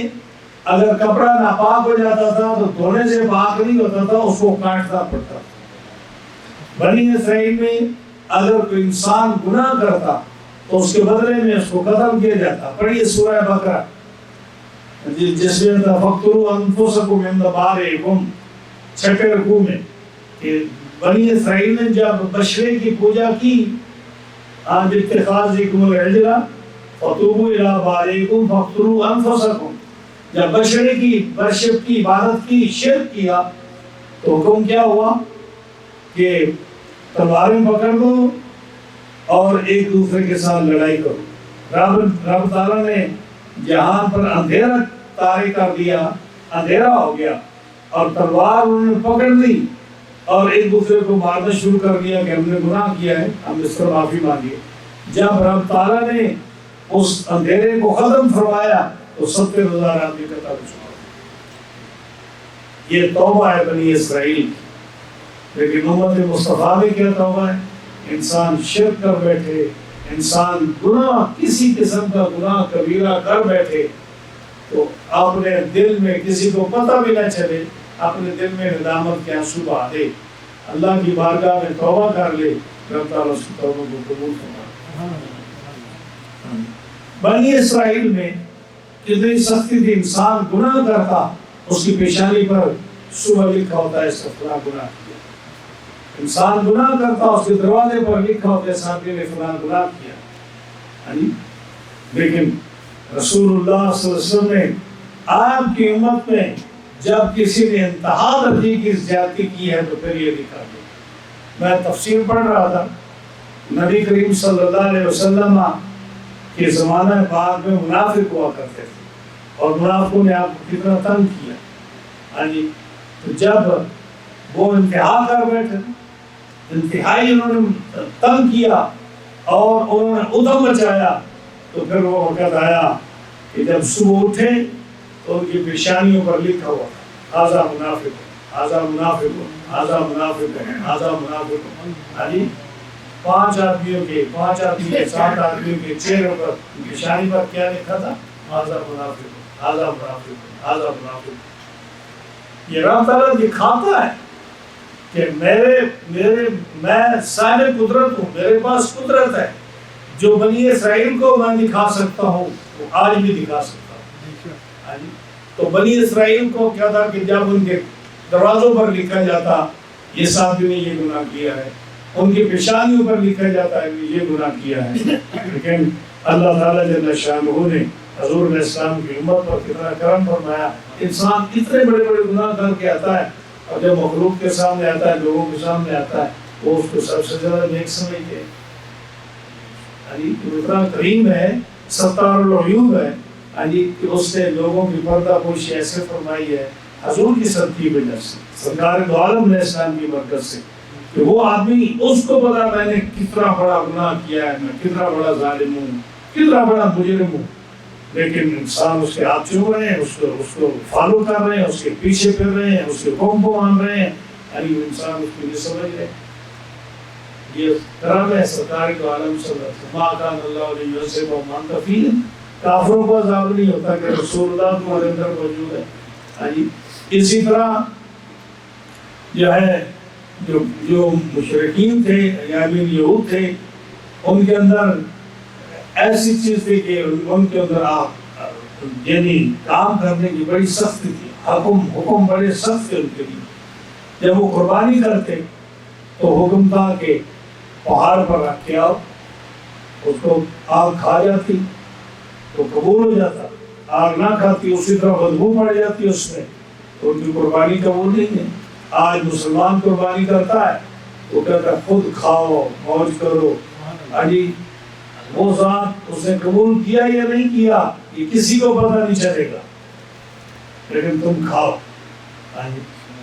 اگر کپڑا ناپاک ہو جاتا تھا تو دھونے سے پاک نہیں ہوتا تھا، اس کو کاٹنا پڑتا تھا. بنی اسرائیل میں اگر کوئی انسان گناہ کرتا تو اس کے بدلے میں اس کو قتل کیا جاتا. پڑھیے سورہ بقرہ جس میں فَاقْتُلُوا أَنفُسَكُمْ عِنْدَ بَارِئِكُمْ 6 رکوع میں کہ بنی اسرائیل نے جب بشرے کی پوجا کی، بِاتِّخَاذِكُمُ الْعِجْلَ فَتُوبُوا إِلَىٰ بَارِئِكُمْ فَاقْتُلُوا أَنفُسَكُمْ. جب بشرے کی برشب کی عبادت کی، شرک کیا، تو حکم کیا ہوا کہ تلواریں پکڑ دو اور ایک دوسرے کے ساتھ لڑائی کرو. رب تعالیٰ نے جہان پر اندھیرا طاری کر دیا، اندھیرا ہو گیا، اور تلوار انہوں نے پکڑ لی اور ایک دوسرے کو مارنا شروع کر دیا کہ ہم نے گناہ کیا ہے، ہم اس پر معافی مانگیے. جب رب تعالیٰ نے اس اندھیرے کو ختم فرمایا تو 70,000 آدمی کا قتل ہوا. یہ توبہ ہے بنی اسرائیل کی. لیکن امت مصطفیٰ میں کیا توبہ ہے؟ انسان شرک کر بیٹھے، انسان گناہ، کسی قسم کا گناہ کبیرہ کر بیٹھے تو اپنے دل میں کسی کو پتہ بھی نہ چلے، اپنے دل میں ندامت کے آنسو بہا دے، اللہ کی بارگاہ میں توبہ کر لے، رب تعالیٰ اس کی توبہ کو قبول فرمائے. بنی اسرائیل میں کتنی سختی تھی. انسان گناہ کرتا، اس کی پیشانی پر صبح لکھا ہوتا ہے اس کا فلاں گناہ کیا. انسان گناہ کرتا، اس کے دروازے پر لکھا ہوتا ہے صاحب نے فلاں گناہ کیا. لیکن رسول اللہ صلی اللہ علیہ وسلم نے آپ کی امت میں جب کسی نے انتہا درجے کی زیادتی کی ہے تو پھر یہ لکھا گیا. میں تفسیر پڑھ رہا تھا، نبی کریم صلی اللہ علیہ وسلم کے زمانہ پاک میں منافق ہوا کرتے تھے اور منافقوں نے آپ کو کتنا تنگ کیا. تو جب وہ انتہا کر بیٹھے، انتہائی انہوں نے تنگ کیا اور انہوں نے ادھم مچایا، تو پھر وہ وقت آیا کہ جب صبح اٹھے تو ان کی پیشانیوں پر لکھا ہوا ھذا منافق، ھذا منافق، ھذا منافق، ھذا منافق. 5 آدمیوں کے 7 آدمیوں کے چہروں پر پیشانی پر کیا لکھا تھا؟ ھذا منافق، ھذا منافق، ھذا منافق. یہ رب تعالیٰ دکھاتا ہے کہ میں صاحب قدرت ہوں، میرے پاس قدرت ہے. جو بنی اسرائیل کو میں دکھا سکتا ہوں وہ آج بھی دکھا سکتا ہوں. تو بنی اسرائیل کو کیا تھا کہ جب ان کے دروازوں پر لکھا جاتا یہ صاحب نے یہ گناہ کیا ہے، ان کی پیشانیوں پر لکھا جاتا ہے کہ یہ گناہ کیا ہے. لیکن اللہ تعالیٰ جل شانہ نے حضور علیہ السلام کی امت پر کتنا کرم فرمایا. انسان اتنے بڑے بڑے گناہ کر کے آتا ہے اور جب مخلوق کے سامنے آتا ہے، لوگوں کے سامنے آتا ہے، وہ اس کو سب سے زیادہ نیک سمجھتے ہیں. اتنا کریم ہے، ستار العیوب ہے کہ اس نے لوگوں کی پردہ پوشی ایسے فرمائی ہے حضور کی صدقے کی وجہ سے، سرکار دو عالم علیہ السلام کی برکت سے، کہ وہ آدمی اس کو پتا میں نے کتنا بڑا گناہ کیا ہے، میں کتنا بڑا ظالم ہوں، کتنا بڑا مجرم ہوں، لیکن انسان اس کے ہاتھ چوم رہے ہیں، اس کو فالو کر رہے ہیں، اس کے پیچھے پھر رہے ہیں، اس کے حکم کو مان رہے ہیں. انسان اس کو نہیں سمجھ رہے. یہ کرم ہے سرکار دو عالم صلی اللہ علیہ وسلم. ما کان اللہ لیعذبهم وانت فیہم. کافروں کو عذاب نہیں ہوتا کہ رسول اللہ تمہارے اندر موجود ہے. اسی طرح جو ہے جو مشرکین تھے یعنی یہود تھے، ان کے اندر ایسی چیز تھی کہ ان کے اندر یعنی کام کرنے کی بڑی سخت تھی، حکم بڑے سخت تھے ان کے لیے. جب وہ قربانی کرتے تو حکم تھا کہ پہاڑ پر رکھ کے آؤ، اس کو آگ کھا جاتی تو قبول ہو جاتا، آگ نہ کھاتی اسی طرح بدبو پڑ جاتی اس میں، تو ان کی قربانی قبول نہیں ہے. آج مسلمان قربانی کرتا ہے وہ کہتا ہے خود کھاؤ موج کرو. وہ ذات اس نے قبول کیا یا نہیں کیا یہ کسی کو پتہ نہیں چلے گا. لیکن تم کھاؤ.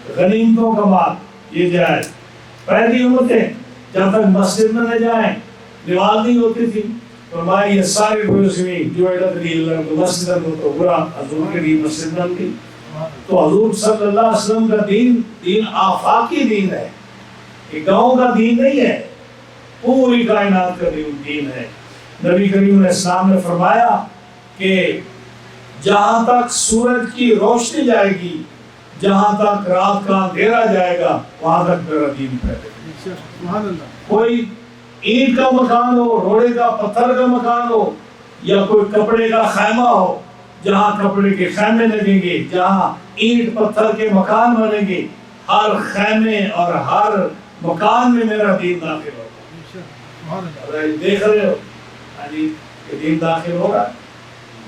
غنیمتوں کا مال یہ جائز. پہلی امتیں جب تک مسجد میں نہ جائیں نماز نہیں ہوتی تھی. فرمایا یہ سارے روزی جو مسجد میں تو برا حضور کے لیے مسجد بن گئی. تو حضور صلی اللہ علیہ وسلم کا دین آفاقی دین ہے، یہ گاؤں کا دین نہیں ہے، پوری کائنات کا دین ہے. نبی کریم علیہ السلام نے فرمایا کہ جہاں تک سورج کی روشنی جائے گی، جہاں تک رات کا اندھیرا جائے گا، وہاں تک میرا دین پھیلے گا. کوئی اینٹ کا مکان ہو، روڑے کا پتھر کا مکان ہو، یا کوئی کپڑے کا خیمہ ہو، جہاں کپڑے کے خیمے لگیں گے، جہاں اینٹ پتھر کے مکان بنیں گے، ہر خیمے اور ہر مکان میں میرا دین داخل ہوگا. دیکھ رہے ہو کہ دین داخل ہوگا.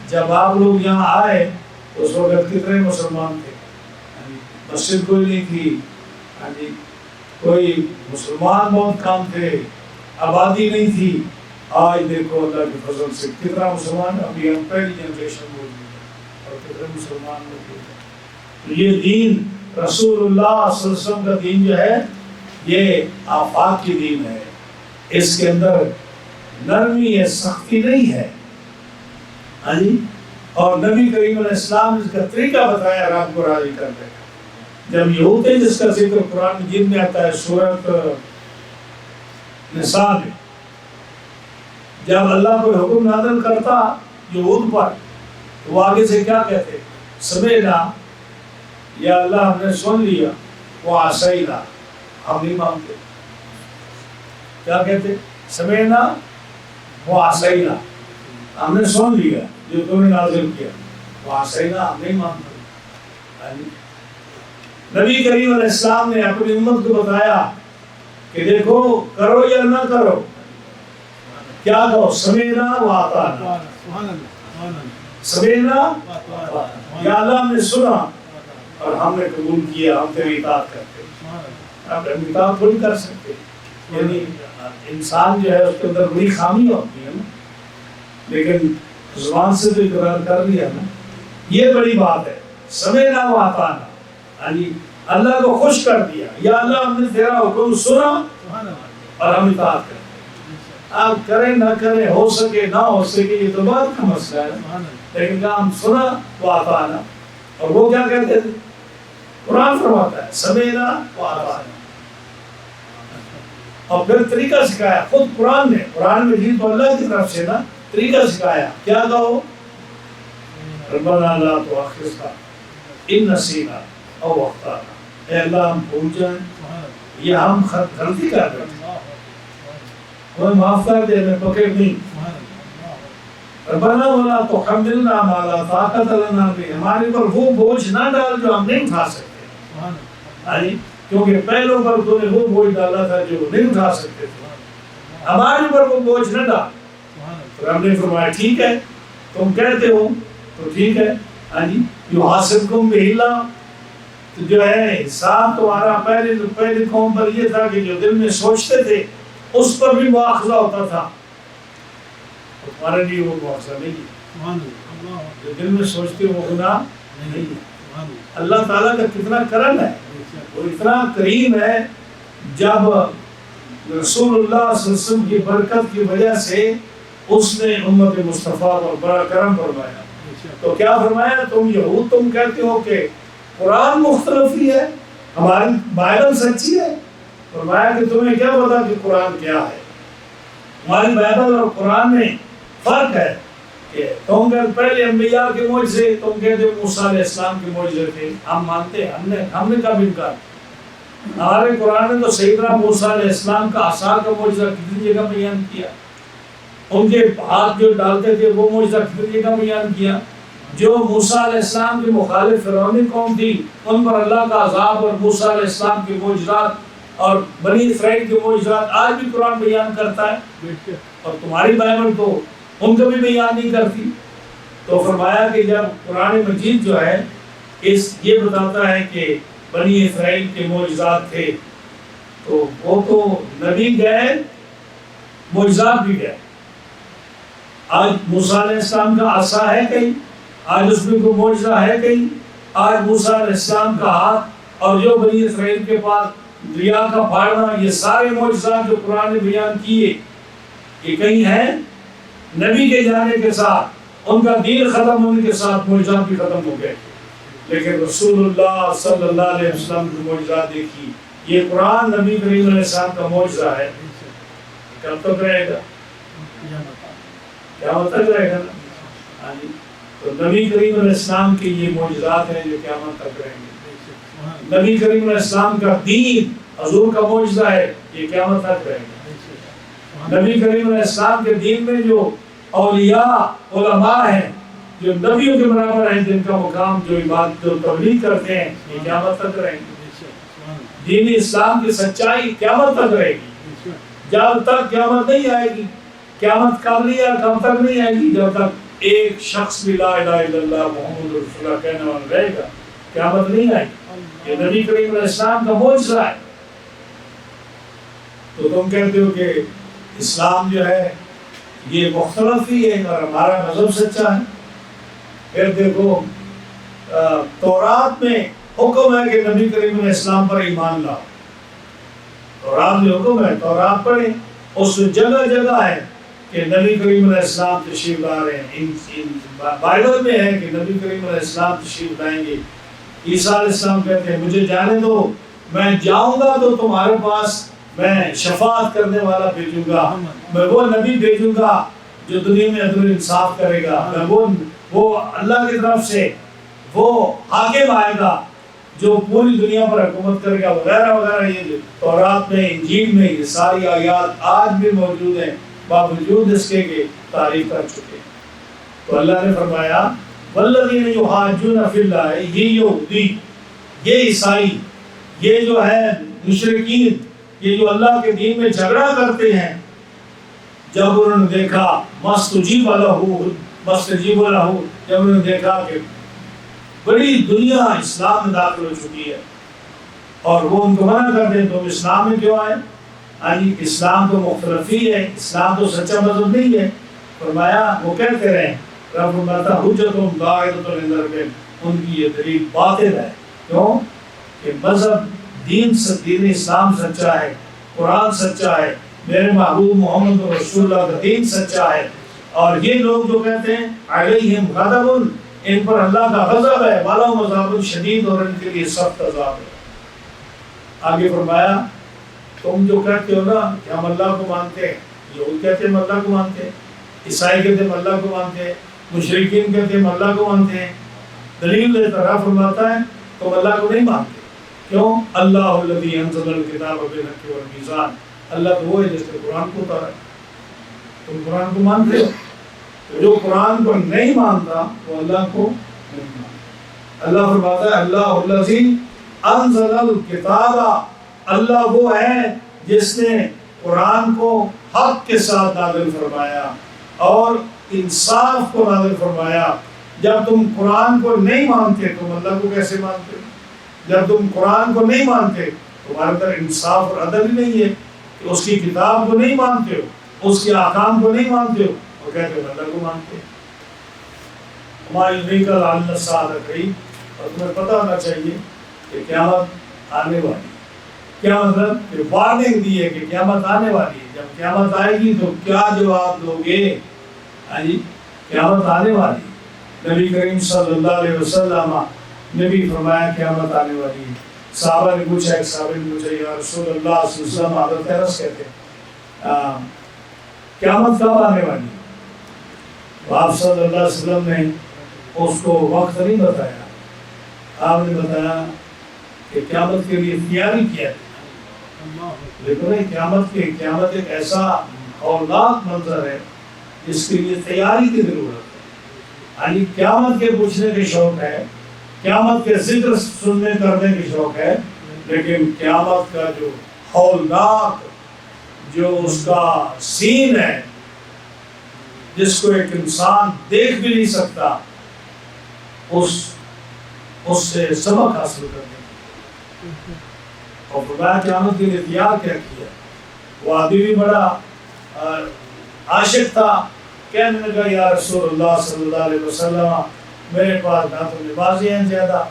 جب آپ لوگ یہاں آئے اس وقت کتنے مسلمان تھے؟ مسجد کوئی نہیں تھی، کوئی مسلمان بہت کم تھے، آبادی نہیں تھی. آج دیکھو اللہ کے فضل سے کتنا مسلمان، ابھی ہم پہلی جنریشن موجود ہیں اور کتنے مسلمان موجود ہیں. یہ دین رسول اللہ صلی اللہ علیہ وسلم کا دین جو ہے یہ آفاق کی دین ہے. اس کے اندر نرمی ہے، سختی نہیں ہے. اور نبی کریم علیہ السلام نے اس کا طریقہ بتایا رب کو راضی کرنے کا. جب یہود ہے جس کا ذکر قرآن مجید میں آتا ہے سورۃ نساء میں، جب اللہ کوئی حکم نازل کرتا یہود پر تو وہ آگے سے کیا کہتے؟ سمعنا، یا اللہ ہم نے سن لیا، وعصینا، ہم نہیں مانتے. کیا کہتے؟ سمعنا وعصینا، ہم نے سن لیا جو تم نے نازل کیا، وعصینا، ہم نہیں مانتے. نبی کریم علیہ السلام نے اپنی امت کو بتایا کہ دیکھو کرو یا نہ کرو، کیا کہو؟ سمعنا واطعنا، سمعنا یا اللہ ہم نے سنا اور ہم نے قبول کیا، ہم تیری اطاعت کرتے. اب ہم اطاعت تھوڑی کر سکتے، یعنی انسان جو ہے اس کے اندر بڑی خامی ہوتی ہے نا، لیکن زبان سے تو اقرار کر لیا نا، یہ بڑی بات ہے. سمعنا واطعنا، یعنی اللہ کو خوش کر دیا، یا اللہ ہم نے تیرا حکم سنا اور ہم اطاعت کرتے. آپ کریں نہ کریں، ہو سکے نہ ہو سکے، یہ تو بات کا مسئلہ ہے، لیکن کام سنا واطعنا. اور وہ کیا کہتے تھے؟ قرآن فرماتا ہے سمعنا واطعنا. اور پھر طریقہ سکھایا خود قرآن نے، قرآن مجید تو اللہ کی طرف سے نا، طریقہ سکھایا. کیا کہو؟ ربنا لا تؤاخذنا ان نسینا او اخطانا، اے اللہ ہم بھول جائیں یا ہم غلطی کر رہے ہیں، ہمیں معاف کر دے، میں پکڑ نہیں. ربنا ولا تحملنا ما لا طاقت لنا به، ہمارے پر وہ بوجھ نہ ڈال جو ہم نہیں اٹھا سکتے. کیونکہ پہلوں پر تو نے وہ بوجھ ڈالا تھا جو نہیں اٹھا سکتے تھے، ہمارے پر وہ بوجھ نہ ڈال. تو ہم نے فرمایا ٹھیک ہے، تم کہتے ہو تو ٹھیک ہے. یحاسبکم بہ اللہ، تو جو ہے حساب تمہارا پہلی قوم پر یہ تھا کہ جو دل میں سوچتے تھے اس پر بھی مواخذہ ہوتا تھا. تمہارے لیے وہ مواخذہ نہیں ہے، جو دل میں سوچتے وہ گناہ نہیں ہے. اللہ تعالیٰ کا کتنا کرم ہے، وہ اتنا کریم ہے. جب رسول اللہ صلی اللہ علیہ وسلم کی برکت کی وجہ سے اس نے امت مصطفیٰ پر بڑا کرم فرمایا. تو کیا فرمایا؟ تم یہود تم کہتے ہو کہ قرآن مختلف ہی ہے، ہماری بائبل سچی ہے. فرمایا کہ تمہیں کیا پتا کہ قرآن کیا ہے؟ ہماری بائبل اور قرآن میں فرق ہے کہ تم کہتے پہلے انبیاء کے معجزے، تم کہتے موسیٰ علیہ السلام کے معجزے تھے، ہم مانتے ہیں، ہم نے کب انکار. ہمارے قرآن نے تو سیدنا موسیٰ علیہ السلام کا عصا کا معجزہ کتنی جگہ بیان کیا، ان کے ہاتھ جو ڈالتے تھے وہ معجزہ کتنی جگہ بیان کیا. جو موسیٰ علیہ السلام کی مخالف فرعونی قوم تھی ان پر اللہ کا عذاب اور موسیٰ علیہ السلام کے معجزات اور بنی اسرائیل کے معجزات آج بھی قرآن بیان کرتا ہے، اور تمہاری بائبل تو ان کو بھی بیان نہیں کرتی. تو فرمایا کہ جب قرآن مجید جو ہے یہ بتاتا ہے کہ بنی اسرائیل کے معجزات تھے، تو وہ تو نبی گئے، معجزات بھی گئے. آج موسیٰ علیہ السلام کا عصا ہے کہیں؟ آج اس میں کوئی معجزہ ہے کہیں؟ آج موسیٰ علیہ السلام کا ہاتھ اور جو بنی اسرائیل کے پاس دریا کا پھاڑنا، یہ سارے معجزات جو قرآن نے بیان کیے، یہ کہیں ہیں نبی کے جانے کے ساتھ، ان کا دین ختم ہونے کے ساتھ معجزات بھی ختم ہو گئے. لیکن رسول اللہ صلی اللہ علیہ وسلم کی معجزات دیکھی. یہ قرآن نبی کریم علیہ السلام کا معجزہ ہے. کب تک رہے گا؟ قیامت تک رہے گا نا. تو نبی کریم علیہ السلام کے یہ معجزات ہیں جو قیامت تک رہیں گے. نبی کریم علیہ السلام کا دین حضور کا معجزہ ہے، یہ قیامت تک رہے گا. نبی کریم علیہ السلام کے دین میں جو اولیاء علماء ہیں جو نبیوں کے برابر ہیں، جن کا مقام جو عبادت جو تبلیغ کرتے ہیں، یہ قیامت تک رہیں گے. دین اسلام کی سچائی قیامت تک رہے گی. جب تک قیامت نہیں آئے گی، قیامت کب نہیں ہے، کب تک نہیں آئے گی؟ جب تک ایک شخص بھی لا الہ الا اللہ محمد رسول اللہ کہنے والا رہے گا، قیامت نہیں آئے گی. یہ نبی کریم علیہ السلام کا معجزہ ہے. تو تم کہتے ہو کہ اسلام جو ہے یہ مختلف ہی ہے اور ہمارا مذہب سچا ہے. پھر دیکھو تورات میں حکم ہے کہ نبی کریم علیہ السلام پر ایمان لاؤ. تورات میں حکم ہے، تورات پڑھیں، اس میں جگہ جگہ ہے کہ نبی کریم علیہ السلام تشریف لا رہے ہیں. بائبل میں ہے کہ نبی کریم علیہ السلام تشریف لائیں گے. عیسیٰ علیہ السلام کہتے ہیں مجھے جانے دو، میں جاؤں گا تو تمہارے پاس میں شفاعت کرنے والا بھیجوں گا. میں وہ نبی بھیجوں گا جو دنیا میں عدل انصاف کرے گا. میں وہ اللہ کی طرف سے وہ حاکم آئے گا جو پوری دنیا پر حکومت کرے گا، وغیرہ وغیرہ. یہ تورات میں، انجیل میں یہ ساری آیات آج بھی موجود ہیں، باوجود اس کے کہ تعریف کر چکے. تو اللہ نے فرمایا والذین یحاجون فی اللہ، یہ یہودی، یہ عیسائی، یہ جو ہے مشرکین، یہ جو اللہ کے دین میں جھگڑا کرتے ہیں، جب انہوں نے دیکھا مستجیب لہ، جب انہوں نے دیکھا کہ بڑی دنیا اسلام میں داخل ہو چکی ہے اور وہ ان کو منع کر دیں تم اسلام میں کیوں آئے؟ اسلام تو مختلف ہی ہے، اسلام تو سچا مذہب نہیں ہے. فرمایا وہ کہتے رہے، رب فرماتا حجتہم داحضۃ عند ربہم، ان کی یہ دلیل باطل ہے. کیوں؟ کہ مذہب دین اسلام سچا ہے، قرآن سچا ہے، میرے محبوب محمد رسول اللہ کا دین سچا ہے. اور یہ لوگ جو کہتے ہیں علیہم غضب، ان پر اللہ کا غضب ہے، ولہم عذاب شدید، اور ان کے لیے سخت عذاب ہے. آگے فرمایا تم جو کہتے ہو نا کہ ہم اللہ کو مانتے ہیں، یہود کہتے ہیں ہم اللہ کو مانتے ہیں، عیسائی کہتے ہیں ہم اللہ کو مانتے ہیں، مشرکین کہتے ہیں ہم اللہ کو مانتے ہیں. دلیل دیتا رہا، فرماتا ہے تم اللہ کو نہیں مانتے. کیوں؟ اللہ الذی انزل الکتاب بالحق والمیزان، اللہ تو وہ ہے جس نے قرآن کو اتارا. تم قرآن کو مانتے ہو، تو جو قرآن کو نہیں مانتا وہ اللہ کو نہیں مانتا. اللہ فرماتا ہے اللہ الذی انزل الکتاب، اللہ وہ ہے جس نے قرآن کو حق کے ساتھ نازل فرمایا اور انصاف کو نازل فرمایا. جب تم قرآن کو نہیں مانتے تم اللہ کو کیسے مانتے؟ جب تم قرآن کو نہیں مانتے تمہارے اندر انصاف اور عدل ہی نہیں ہے کہ اس کی کتاب کو نہیں مانتے ہو، اس کے احکام کو نہیں مانتے ہو، اور کہتے ہو اللہ کو مانتے. ہماری نئی کا لعنت ساتھ رہی، اور تمہیں پتہ ہونا چاہیے کہ قیامت آنے والی. کیا مطلب؟ کہ وارننگ دی ہے کہ قیامت آنے والی ہے. جب قیامت آئے گی تو کیا جواب دو گے؟ قیامت آنے والی. نبی کریم صلی اللہ علیہ وسلم نے بھی فرمایا قیامت آنے والی ہے. صحابہ نے پوچھا، ایک صحابہ نے پوچھا یا رسول اللہ صلی اللہ علیہ وسلم، حضرت انس کہتے ہیں قیامت کب آنے والی ہے؟ آپ صلی اللہ علیہ وسلم نے اس کو وقت نہیں بتایا، آپ نے بتایا کہ قیامت کے لیے تیاری کیا ہے. لیکن قیامت ایک ایسا ہولناک منظر ہے جس کے لیے تیاری کی ضرورت ہے. یعنی قیامت کے پوچھنے کے شوق ہے، قیامت کے ذکر سننے کرنے کے شوق ہے، لیکن قیامت کا جو ہولناک جو اس کا سین ہے جس کو ایک انسان دیکھ بھی نہیں سکتا، اس سے سبق حاصل کرنے. اور فرمایا قیامت کے لیے تیار کیا کیا. وہ آدمی بھی بڑا عاشق تھا، کہنے لگا یا رسول اللہ صلی اللہ علیہ وسلم میرے پاس نہ تو نمازی ہیں زیادہ،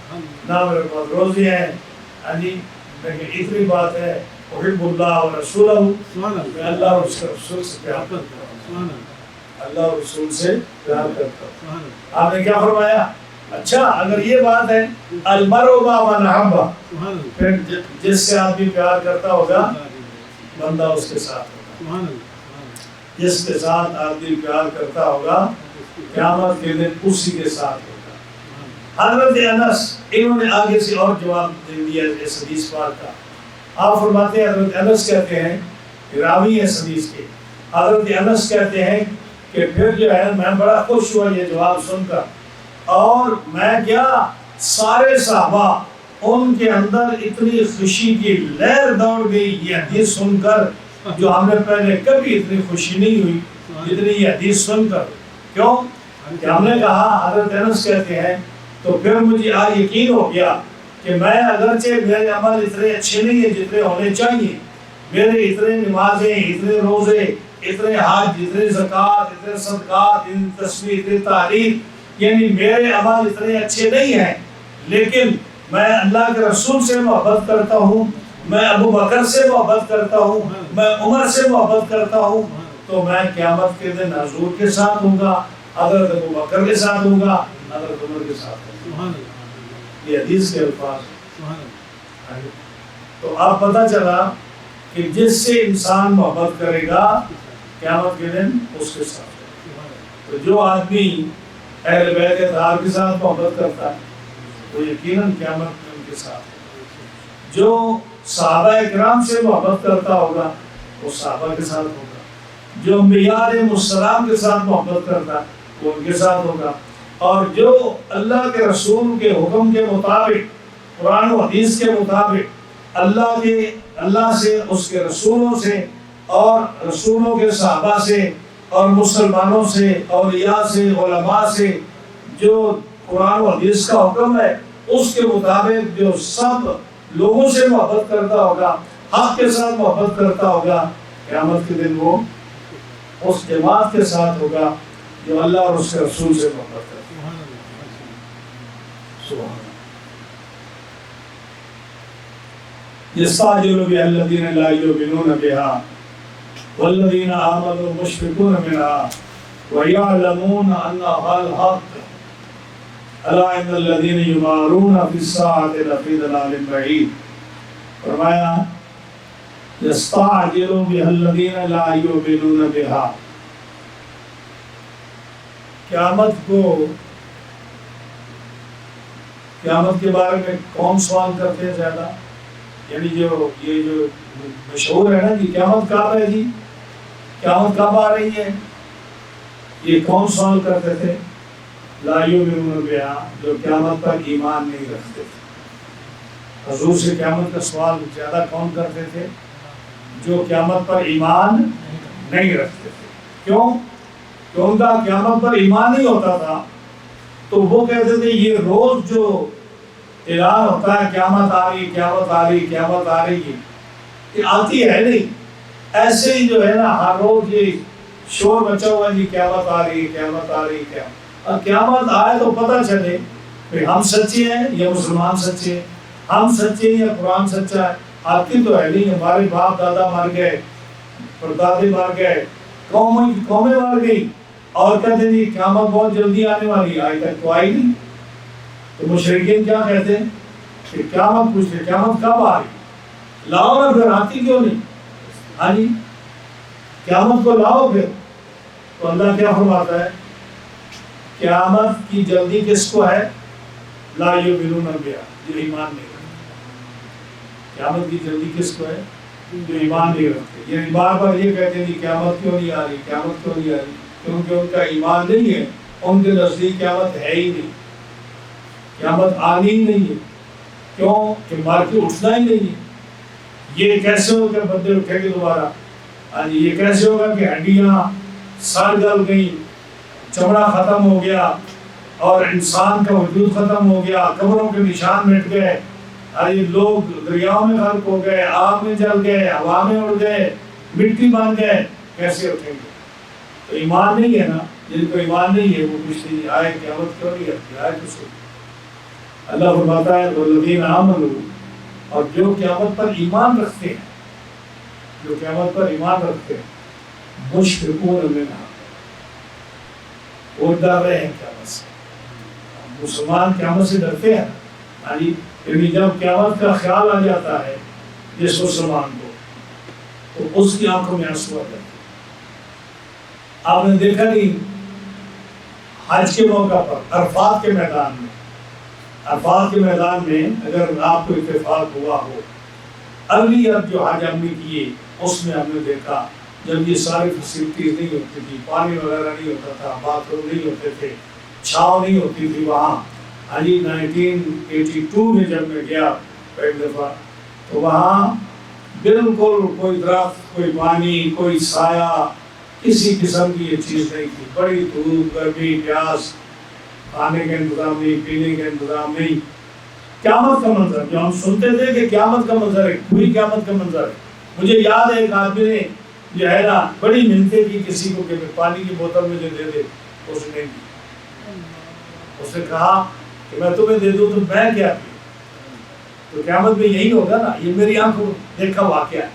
نہ میرے پاس روزے ہیں، ہاں جی، لیکن اتنی بات ہے احب اللہ و رسولہ، میں اللہ اور اس کے رسول سے پیار کرتا ہوں، اللہ اور رسول سے پیار کرتا ہوں۔ آپ نے کیا فرمایا؟ اچھا اگر یہ بات ہے المرء مع من احب، پھر جس سے آدمی پیار کرتا ہوگا بندہ اس کے ساتھ ہوگا، جس کے ساتھ آدمی پیار کرتا ہوگا قیامت کے دن اسی کے ساتھ ہوگا۔ حضرت انس، انہوں نے آگے سے اور جواب دے دیا اس حدیث پاک کا۔ آپ فرماتے ہیں، حضرت انس کہتے ہیں، راوی ہے اس حدیث کے، حضرت انس کہتے ہیں کہ پھر جو ہے میں بڑا خوش ہوا یہ جواب سن کر، اور میں کیا سارے صحابہ ان کے اندر اتنی خوشی کی لہر دوڑ گئی یہ حدیث سن کر، جو ہم نے پہلے کبھی اتنی خوشی نہیں ہوئی جتنی یہ حدیث سن کر۔ کیوں کہ ہم نے کہا، حضرت انس کہتے ہیں، تو پھر مجھے آج یقین ہو گیا کہ میں اگرچہ میرے عمل اتنے اچھے نہیں ہیں جتنے ہونے چاہیے، میرے اتنے نمازیں، اتنے روزے، اتنے حج، اتنے زکوٰۃ، اتنے صدقات، اتنی تسبیح، اتنی تحلیل، یعنی میرے عمل اتنے اچھے نہیں ہیں، لیکن میں اللہ کے رسول سے محبت کرتا ہوں، میں ابو بکر سے محبت کرتا ہوں، میں عمر سے محبت کرتا ہوں، تو میں قیامت کے دن حضور کے ساتھ ہوں گا، حضرت ابو بکر کے ساتھ ہوں گا، حضرت عمر کے ساتھ ہوں گا۔ یہ حدیث کے الفاظ۔ تو اب پتہ چلا کہ جس سے انسان محبت کرے گا قیامت کے دن اس کے ساتھ۔ تو جو آدمی اہل بیت اطہار کے ساتھ محبت کرتا ہے وہ یقیناً قیامت میں ان کے ساتھ۔ جو صحابہ اکرام سے محبت کرتا ہوگا وہ صحابہ کے ساتھ ہوگا، جو انبیاء علیہ السلام کے ساتھ محبت کرتا ہے وہ ان کے ساتھ ہوگا، اور جو اللہ کے رسول کے حکم کے مطابق، قرآن و حدیث کے مطابق اللہ سے، اس کے رسولوں سے اور رسولوں کے صحابہ سے اور مسلمانوں سے، اولیاء سے، علماء سے، جو قرآن و حدیث کا حکم ہے اس کے مطابق جو سب لوگوں سے محبت کرتا ہوگا، حق کے ساتھ محبت کرتا ہوگا، قیامت کے دن وہ اس جماعت کے ساتھ ہوگا جو اللہ اور اس کے رسول سے محبت کرتا ہے۔ يستعجل بها الذين لا يؤمنون بها والذين آمنوا مشفقون منها ويعلمون أنها الحق ألا إن الذين يمارون في الساعة لفي ضلال بعيد۔ فرمایا يستعجل بها الذين لا يؤمنون بها، قیامت کے بارے میں کون سوال کرتے ہیں زیادہ؟ یعنی یہ جو مشہور ہے نا کہ قیامت کب ہے جی، قیامت کب آ رہی ہے، یہ کون سوال کرتے تھے؟ لا یؤمنون بہا، جو قیامت پر ایمان نہیں رکھتے تھے۔ حضور سے قیامت کا سوال زیادہ کون کرتے تھے؟ جو قیامت پر ایمان نہیں رکھتے تھے۔ کیوں؟ کہ ان کا قیامت پر ایمان نہیں ہوتا تھا، تو وہ کہتے تھے یہ روز جو اعلان ہوتا ہے قیامت آ رہی، قیامت آ رہی، قیامت آ رہی ہے، یہ آتی ہے نہیں، ایسے ہی جو ہے نا ہر روز یہ شور مچا ہوا ہے جی قیامت آ رہی، قیامت آ رہی، قیامت۔ اور قیامت آئے تو پتہ چلے کہ ہم سچے ہیں یا مسلمان سچے ہیں، ہم سچے ہیں یا قرآن سچا ہے۔ آتی تو ہے نہیں، ہمارے باپ دادا مر گئے، پردادے مر گئے، قومیں مر گئی، اور کہتے ہیں قیامت بہت جلدی آنے والی ہے، آج تک تو آئی نہیں۔ تو مشرکین کیا کہتے ہیں کہ قیامت پوچھتے قیامت کب آ رہی، لاؤ نا پھر، آتی کیوں نہیں؟ ہاں جی قیامت کو لاؤ پھر۔ تو اللہ کیا فرماتا ہے؟ قیامت کی جلدی کس کو ہے؟ لا یؤمنون بہا، جو ایمان نہیں رکھتے۔ قیامت کی جلدی کس کو ہے؟ جو ایمان نہیں رکھتے۔ یعنی بار بار یہ کہتے ہیں کہ قیامت کیوں نہیں آ رہی، قیامت کیوں نہیں آ رہی، کیونکہ ان کا ایمان نہیں ہے، ان کے نزدیک قیامت ہے ہی نہیں، قیامت آنی ہی نہیں ہے۔ کیوں؟ کہ مار کے اٹھنا ہی نہیں ہے۔ یہ کیسے ہوگا کہ بندے اٹھیں گے دوبارہ؟ یہ کیسے ہوگا کہ ہڈیاں سڑ گل گئی، چمڑا ختم ہو گیا، اور انسان کا وجود ختم ہو گیا، قبروں کے نشان مٹ گئے، لوگ دریاؤں میں غرق ہو گئے، آگ میں جل گئے، ہوا میں اڑ گئے، مٹی بن گئے، کیسے اٹھیں گے؟ تو ایمان نہیں ہے نا، جن کو ایمان نہیں ہے وہ پوچھتے ہیں آئے قیامت کیوں نہیں آتی؟ آئے تو سو اللہ فرماتا ہے والذین آمنوا، اور جو قیامت پر ایمان رکھتے ہیں، جو قیامت پر ایمان رکھتے ہیں، مشفقون منہا، وہ ڈر رہے ہیں قیامت سے۔ مسلمان قیامت سے ڈرتے ہیں، یعنی جب قیامت کا خیال آ جاتا ہے جس مسلمان کو تو اس کی آنکھوں میں آنسو آ جاتے ہیں۔ آپ نے دیکھا نہیں حج کے موقع پر عرفات کے میدان میں، عرفات کے میدان میں اگر آپ کو اتفاق ہوا ہو، اگلی اب جو حج ہم نے کیے اس میں ہم نے دیکھا جب یہ ساری فیسلٹیز نہیں ہوتی تھی، پانی وغیرہ نہیں ہوتا تھا، باتھ روم نہیں ہوتے تھے، چھاؤں نہیں ہوتی تھی وہاں۔ 1982 میں جب میں گیا ایک دفعہ تو وہاں بالکل کوئی درخت، کوئی پانی، کوئی سایہ، کسی قسم کی یہ چیز نہیں تھی۔ بڑی دھوپ، گرمی، پیاس، کھانے کا انتظام نہیں، پینے کا انتظام نہیں۔ قیامت کا منظر جو ہم سنتے تھے کہ قیامت کا منظر ہے، پوری قیامت کا منظر ہے۔ مجھے یاد ہے ایک آدمی نے جو ہے نا بڑی منتیں کی کسی کو کہ پانی کی بوتل مجھے دے دے، اس نے دی۔ اس نے کہا کہ میں تمہیں دے دوں تو میں کیا پیوں؟ تو قیامت میں یہی ہوگا نا، یہ میری آنکھوں دیکھا واقعہ ہے۔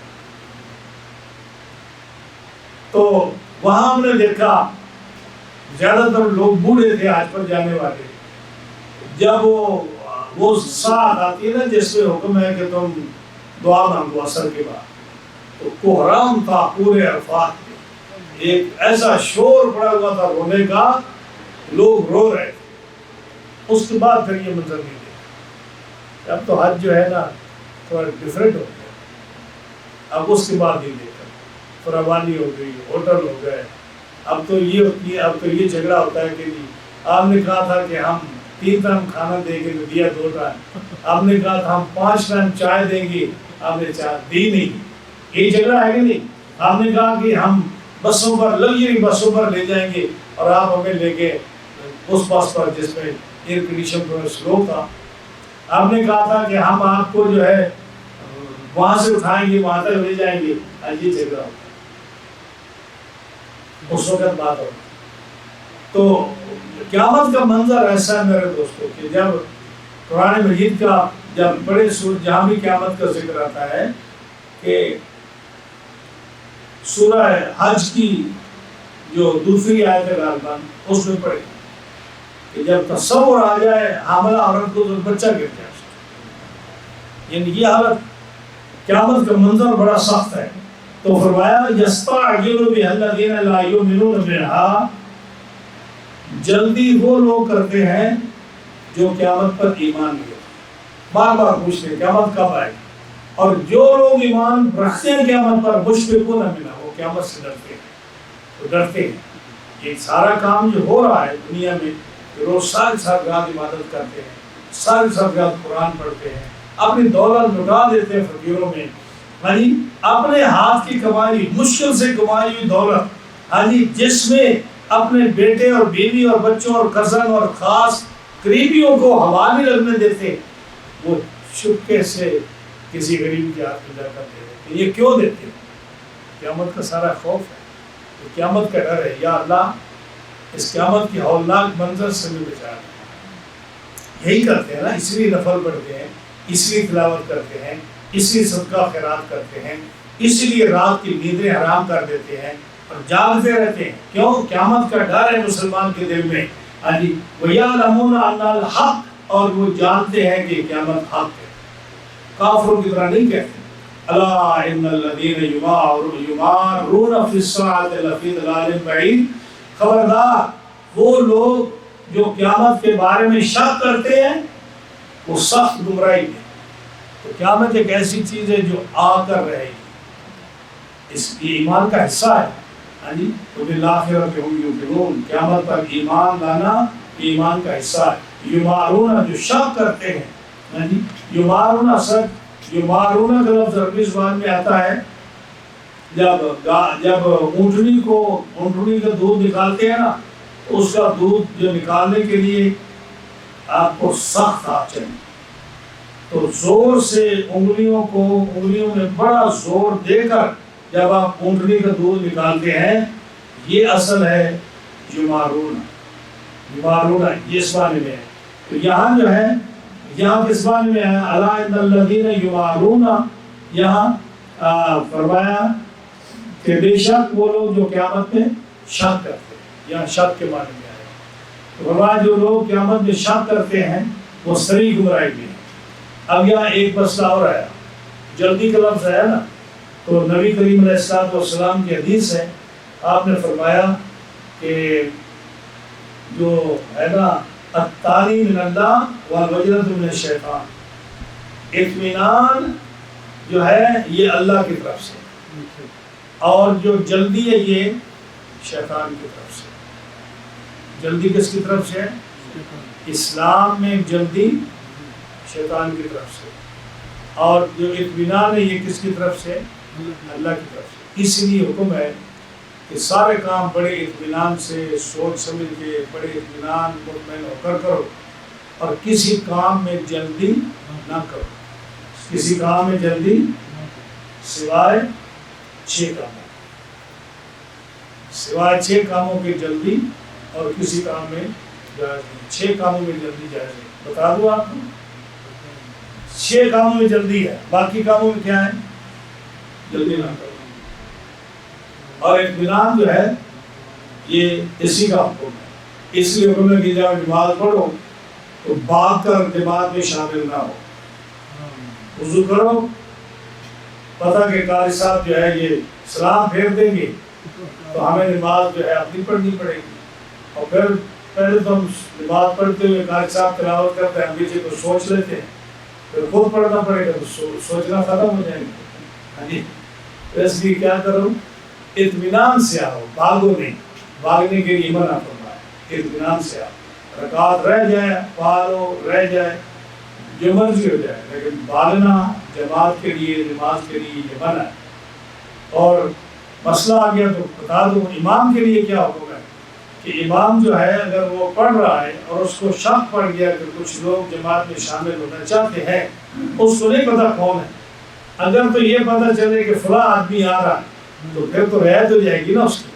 تو وہاں ہم نے دیکھا زیادہ تر لوگ بوڑھے تھے حج پر جانے والے، جب وہ ساتھ آتی ہے نا جس میں حکم ہے کہ تم دعا مانگو عصر کے بعد، تو کوہرام تھا پورے عرفات میں، ایک ایسا شور پڑا ہوا تھا رونے کا، لوگ رو رہے تھے۔ اس کے بعد پھر یہ منظر نہیں دیکھا۔ اب تو حج جو ہے نا تھوڑا ڈفرینٹ ہو گیا، اب اس کے بعد نہیں دیکھا، فراوانی ہو گئی، ہوٹل ہو گئے۔ اب تو یہ ہوتی ہے، اب تو یہ جھگڑا ہوتا ہے کہ جی آپ نے کہا تھا کہ ہم 3 ٹائم کھانا دیں گے تو دیا 2 ٹائم، آپ نے کہا تھا ہم 5 ٹائم چائے دیں گے، آپ نے چائے دی نہیں۔ یہ جھگڑا ہے کہ نہیں؟ آپ نے کہا کہ ہم بسوں پر، لگژری بسوں پر لے جائیں گے اور آپ ہمیں لے کے اس بس پر جس میں ایئر کنڈیشن پر سلو تھا، آپ نے کہا تھا کہ ہم آپ کو جو ہے وہاں سے اٹھائیں گے وہاں تک لے جائیں گے۔ یہ جھگڑا ہوتا اس وقت بات ہو۔ تو قیامت کا منظر ایسا ہے میرے دوستوں کہ جب قرآن مجید کا جب بڑے سورہ جہاں بھی قیامت کا ذکر آتا ہے کہ سورہ حج کی جو دوسری آیت ہے غالباً اس میں پڑھے کہ جب تصور آ جائے حاملہ عورت کو تو بچہ گر جائے، یعنی یہ حالت قیامت کا منظر بڑا سخت ہے۔ تو فرمایا یستعجل بها الذین لا یؤمنون بها، جلدی وہ لوگ کرتے ہیں جو قیامت پر ایمان نہیں رکھتے، بار بار پوچھتے ہیں قیامت کب آئے گی، اور جو لوگ ایمان رکھتے ہیں قیامت پر مشفقون منہا، وہ قیامت سے ڈرتے ہیں، وہ ڈرتے ہیں۔ یہ سارا کام جو ہو رہا ہے دنیا میں، روز سال رات عبادت کرتے ہیں، سال رات قرآن پڑھتے ہیں، اپنی دولت لٹا دیتے ہیں فقیروں میں، اپنے ہاتھ کی کمائی، مشکل سے کمائی ہوئی دولت، جس میں اپنے بیٹے اور بیوی اور بچوں اور کزن اور خاص قریبیوں کو ہوا نہیں لگنے دیتے، وہ چپکے سے کسی غریب کے ہاتھ میں جا کر دے دیتے۔ یہ کیوں دیتے ہیں؟ قیامت کا سارا خوف ہے، قیامت کا ڈر ہے۔ یا اللہ اس قیامت کی ہولناک منظر سے بھی بچا دے۔ یہی کرتے ہیں نا، اس لیے نفل پڑھتے ہیں، اس لیے تلاوت کرتے ہیں، اس لیے صدقہ خیرات کرتے ہیں، اس لیے رات کی نیندیں حرام کر دیتے ہیں اور جاگتے رہتے ہیں۔ کیوں؟ قیامت کا ڈر ہے مسلمان کے دل میں۔ وَيَعْلَمُونَ أَنَّ الْحَقَّ، اور وہ جانتے ہیں کہ قیامت حق ہے، کافروں کی طرح نہیں کہتے۔ أَلَا إِنَّ الَّذِينَ يُمَارُونَ فِي السَّاعَةِ لَفِي ضَلَالٍ بَعِيدٍ، خبردار وہ لوگ جو قیامت کے بارے میں شک کرتے ہیں وہ سخت گمراہی ہے۔ تو قیامت ایک ایسی چیز ہے جو آ کر رہے گی، اس کی ایمان کا حصہ ہے۔ وَبِالْآخِرَةِ هُمْ يُوقِنُونَ، قیامت پر ایمان لانا ایمان کا حصہ ہے۔ یمارون جو شک کرتے ہیں، یمارون سچ، یمارون کا لفظ عربی زبان میں آتا ہے جب اونٹنی کا دودھ نکالتے ہیں نا، تو اس کا دودھ جو نکالنے کے لیے آپ کو سخت ہاتھ چاہیے، تو زور سے انگلیوں میں بڑا زور دے کر جب آپ اونٹنی کا دودھ نکالتے ہیں، یہ اصل ہے یمارون، یمارون یہ اس معنی میں ہے. تو یہاں جو ہے یہاں کس معنی میں ہے الا ان الذین یمارون، یہاں فرمایا کہ بے شک وہ لوگ جو قیامت میں شک کرتے ہیں، یہاں شک کے معنی میں آیا. تو فرمایا جو لوگ قیامت میں شک کرتے ہیں وہ سری گمراہی میں ہیں. اب یہاں ایک مسئلہ اور آیا، جلدی کا لفظ ہے نا، تو نبی کریم علیہ السلام کی حدیث ہے، آپ نے فرمایا کہ جو ہے نا الطانی من اللہ والوجلۃ من الشیطان، اطمینان جو ہے یہ اللہ کی طرف سے، اور جو جلدی ہے یہ شیطان کی طرف سے. جلدی کس کی طرف سے ہے؟ اسلام میں جلدی شیطان کی طرف سے، اور جو اطمینان ہے یہ کس کی طرف سے؟ اللہ کی طرف سے. اس لیے حکم ہے کہ سارے کام بڑے اطمینان سے سوچ سمجھ کے بڑے اطمینان مطمئن ہو کر کرو، اور کسی کام میں جلدی نہ کرو. کسی کام میں جلدی سوائے 6 کاموں، سوائے 6 کاموں کی جلدی اور کسی کام میں جائز نہیں. 6 کاموں میں جلدی جائز نہیں. بتا دوں آپ کو 6 کاموں میں جلدی ہے، باقی کاموں میں کیا ہے؟ جلدی نہ کرو. اور اطمینان جو ہے یہ اسی کا حکم ہے. اس لیے حکم ہے کہ جب نماز پڑھو تو بات کر دماغ میں شامل نہ ہو. وضو کرو، پتہ کہ قاری صاحب جو ہے یہ سلام پھیر دیں گے تو ہمیں نماز جو ہے اپنی پڑھنی پڑے گی. اور پھر پہلے تو ہم نماز پڑھتے ہوئے قاری صاحب تلاوت کرتے ہیں، ہم پیچھے کو سوچ لیتے ہیں، پھر خود پڑھنا پڑے گا تو سوچنا ختم ہو جائے گا. تو اس لیے کیا کرو، اطمینان سے آؤ، بھاگو نہیں. بھاگنے کے لیے منع فرمایا، اطمینان سے آؤ. رکعت رہ جائے پالو، رہ جائے جو مرضی ہو جائے، لیکن بھاگنا جماعت کے لیے نماز کے لیے یہ منع ہے. اور مسئلہ آ گیا تو بتا دوں امام کے لیے کیا حکم ہے کہ امام جو ہے اگر وہ پڑھ رہا ہے اور اس کو شک پڑ گیا کہ کچھ لوگ جماعت میں شامل ہونا چاہتے ہیں، اس کو نہیں پتا کون ہے. اگر تو یہ پتہ چلے کہ فلاں آدمی آ رہا ہے تو پھر تو رعایت ہو جائے گی نا اس کی،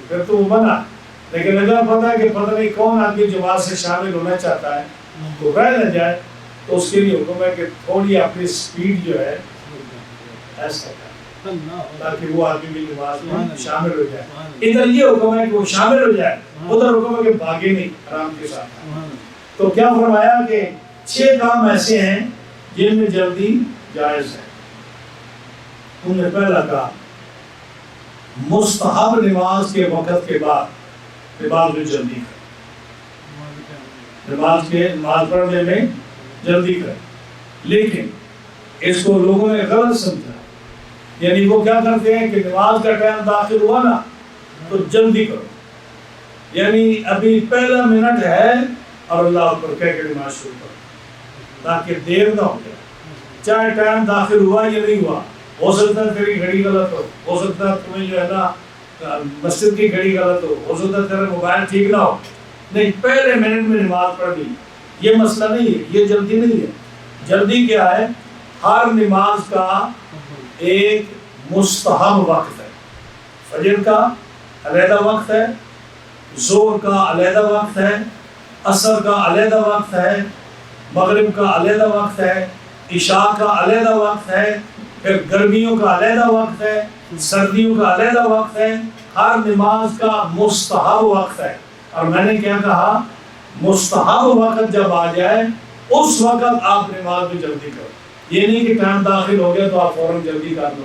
پھر تو وہ منع. لیکن اگر پتہ کہ پتہ نہیں کون آدمی جماعت سے شامل ہونا چاہتا ہے تو رہ نہ جائے، تو اس کے لیے حکم ہے کہ تھوڑی اپنی سپیڈ جو ہے ایسا کرے تاکہ وہ آدمی بھی نماز میں شامل ہو جائے. ادھر یہ حکم ہے کہ وہ شامل ہو جائے، ادھر حکم ہے کہ بھاگے نہیں آرام کے ساتھ. تو کیا فرمایا کہ 6 کام ایسے ہیں جن میں جلدی جائز ہے. تم نے پہلا کہا مستحب نماز کے وقت کے بعد نماز میں جلدی کر، نماز پڑھنے میں جلدی کر. لیکن اس کو لوگوں نے غلط سمجھا، یعنی وہ کیا کرتے ہیں کہ نماز کا ٹائم داخل ہوا نا تو جلدی کرو، یعنی ابھی پہلا منٹ ہے اور اللہ اکبر کہہ کے نماز شروع کرو تاکہ دیر نہ ہو جائے. چاہے ٹائم داخل ہوا یا نہیں ہوا، ہو سکتا ہے تیری گھڑی غلط ہو سکتا ہے تمہیں جو ہے نا مسجد کی گھڑی غلط ہو سکتا ہے تیرا موبائل ٹھیک نہ ہو. نہیں، پہلے منٹ میں نماز پڑھ لی، یہ مسئلہ نہیں ہے، یہ جلدی نہیں ہے. جلدی کیا ہے؟ ہر نماز کا ایک مستحب وقت ہے. فجر کا علیحدہ وقت ہے، ظہر کا علیحدہ وقت ہے، عصر کا علیحدہ وقت ہے، مغرب کا علیحدہ وقت ہے، عشاء کا علیحدہ وقت ہے، پھر گرمیوں کا علیحدہ وقت ہے، سردیوں کا علیحدہ وقت ہے. ہر نماز کا مستحب وقت ہے. اور میں نے کیا کہا، مستحب وقت جب آ جائے اس وقت آپ نماز میں جلدی کرو. یہ نہیں کہ ٹائم داخل ہو گیا تو آپ فوراً جلدی کر لو.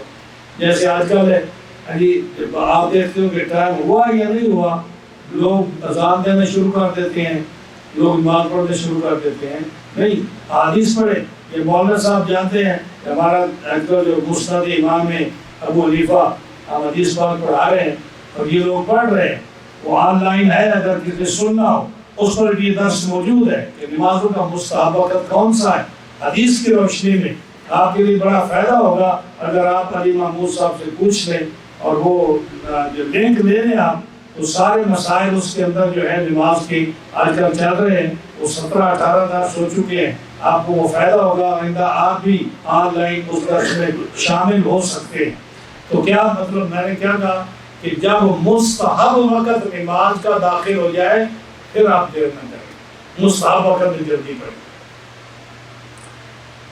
جیسے آج کل ہے آپ دیکھتے ہو کہ ٹائم ہوا یا نہیں ہوا، لوگ اذان دینا شروع کر دیتے ہیں، لوگ نماز پڑھنے شروع کر دیتے ہیں. نہیں، حدیث پڑھے. یہ مولانا صاحب جانتے ہیں کہ ہمارا جو مسند امام ہے ابو حنیفہ، ہم حدیث پاک پڑھا رہے ہیں اور یہ لوگ پڑھ رہے ہیں. وہ آن لائن ہے، اگر کسی سننا ہو اس پر بھی یہ درس موجود ہے کہ نمازوں کا مستحب وقت کون سا ہے. حدیث کی روشنی میں آپ کے لیے بڑا فائدہ ہوگا اگر آپ علی محمود صاحب سے پوچھ لیں اور وہ جو لنک لے لیں آپ، تو سارے مسائل اس کے اندر جو ہے نماز کی آج کل چل رہے ہیں، وہ 17-18 درس ہو چکے ہیں. آپ کو وہ فائدہ ہوگا، آئندہ آپ بھی آن لائن اس درس میں شامل ہو سکتے ہیں. تو کیا مطلب میں نے کیا کہا کہ جب مستحب وقت نماز کا داخل ہو جائے پھر آپ دیر نہ کریں، مستحب وقت میں جلدی پڑھیں۔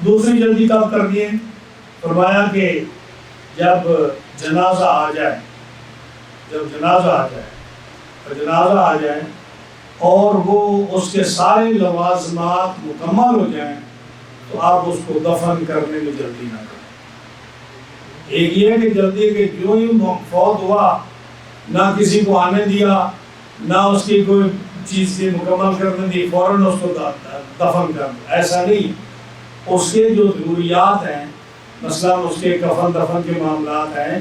دوسری جلدی کب کرنی ہے؟ فرمایا کہ جب جنازہ آ جائے، جنازہ آ جائے اور وہ اس کے سارے لوازمات مکمل ہو جائیں تو آپ اس کو دفن کرنے میں جلدی نہ کریں۔ ایک یہ کہ جلدی کہ جو ہی فوت ہوا نہ کسی کو آنے دیا، نہ اس کی کوئی چیز سے مکمل کرنے دی، فوراً اس کو دفن کر دیا، ایسا نہیں۔ اس کے جو ضروریات ہیں، مثلا اس کے کفن دفن کے معاملات ہیں،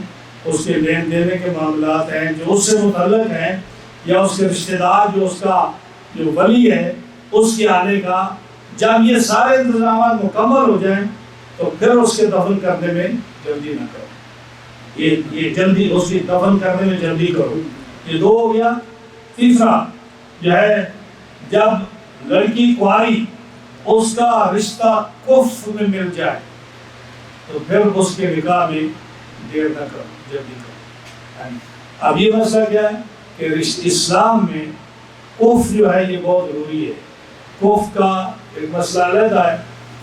اس کے لین دینے کے معاملات ہیں جو اس سے متعلق ہیں، یا اس کے رشتہ دار جو اس کا جو ولی ہے اس کے آنے کا، جب یہ سارے انتظامات مکمل ہو جائیں تو پھر اس کے دفن کرنے میں جلدی نہ کرو۔ یہ جلدی اس کی دفن کرنے میں جلدی کرو۔ یہ دو ہو گیا۔ تیسرا جو ہے جب لڑکی کنواری اس کا رشتہ کفر میں مل جائے تو پھر اس کے نکاح میں دیر نہ کرو، جلدی کرو۔ اب یہ مسئلہ کیا ہے کہ اسلام میں کفر جو ہے یہ بہت ضروری ہے۔ کفر کا ایک مسئلہ علیحدہ ہے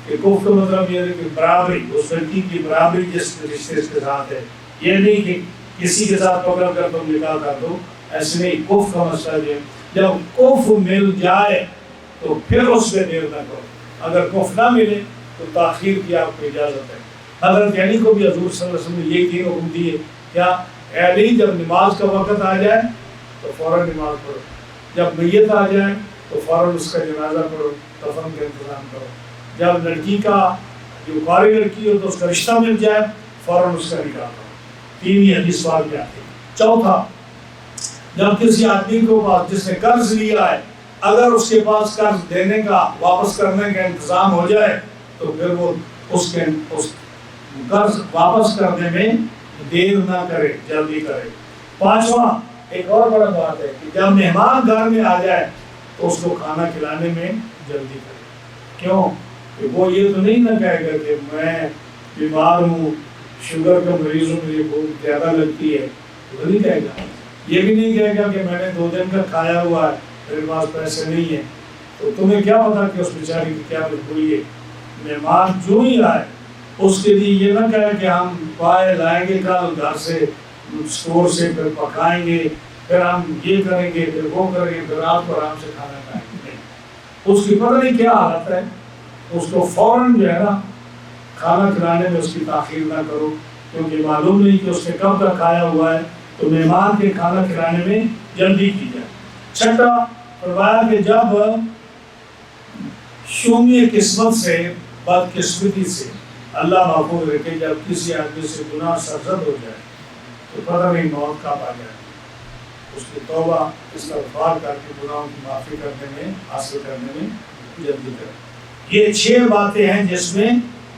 کہ کفر کا مطلب یہ ہے کہ برابری، اس لڑکی کی برابری جس رشتے کے ساتھ ہے، یہ نہیں کہ کسی کے ساتھ پکڑ کر تم نکاح کر دو، ایسے نہیں۔ کفر کا مسئلہ جو ہے جب کفر مل جائے تو پھر اس میں دیر نہ کرو۔ اگر کفر نہ ملے تو تاخیر کی آپ کو اجازت ہے۔ حضرت علی کو بھی حضور صلی اللہ علیہ وسلم نے یہی تین حکم دیے، کیا اے علی جب نماز کا وقت آ جائے تو فوراً نماز پڑھو، جب میت آ جائے تو فوراً اس کا جنازہ پڑھو، دفن کا انتظام کرو، جب لڑکی کا جو کنواری لڑکی ہو تو اس کا رشتہ مل جائے فوراً اس کا نکاح کرو۔ تین ہی حدیث سوال میں آتے ہیں۔ چوتھا، جب کسی آدمی کو پاس جس نے قرض لیا ہے اگر اس کے پاس قرض دینے کا واپس کرنے کا انتظام ہو جائے تو پھر وہ اس قرض واپس کرنے میں دیر نہ کرے، جلدی کرے۔ پانچواں ایک اور بڑا بات ہے کہ جب مہمان گھر میں آ جائے تو اس کو کھانا کھلانے میں جلدی کرے۔ کیوں کہ وہ یہ تو نہیں نہ کہے گا کہ میں بیمار ہوں، شوگر کا مریض ہوں، مجھے بھوک زیادہ لگتی ہے، وہ نہیں کہے گا۔ یہ بھی نہیں کہے گا کہ میں نے 2 دن کا کھایا ہوا ہے، میرے پاس پیسے نہیں ہیں، تو تمہیں کیا پتا کہ اس بیچاری کی کیا مجبوری ہے۔ مہمان جو ہی آئے اس کے لیے یہ نہ کہے کہ ہم پائے لائیں گے کل گھر سے اسٹور سے، پھر پکائیں گے، پھر ہم یہ کریں گے، پھر وہ کریں گے، پھر رات کو آرام سے کھانا کھائیں گے۔ اس کی پتہ نہیں کیا حالت ہے، اس کو فوراً جو ہے نا کھانا کھلانے میں اس کی تاخیر نہ کرو، کیونکہ معلوم نہیں کہ اس نے کب تک کھایا ہوا ہے، تو مہمان کے کھانا کھلانے میں جلدی کی جائے۔ چھٹا فرمایا کہ جب شومی قسمت سے، بدقسمتی سے اللہ محفوظ رکھے، جب کسی آدمی سے گناہ سرزد ہو جائے تو پتہ نہیں موت کب آ جائے، اس کی توبہ استغفار کر کے گناہوں کی معافی کرنے میں، حاصل کرنے میں جلدی کرے۔ یہ 6 باتیں ہیں جس میں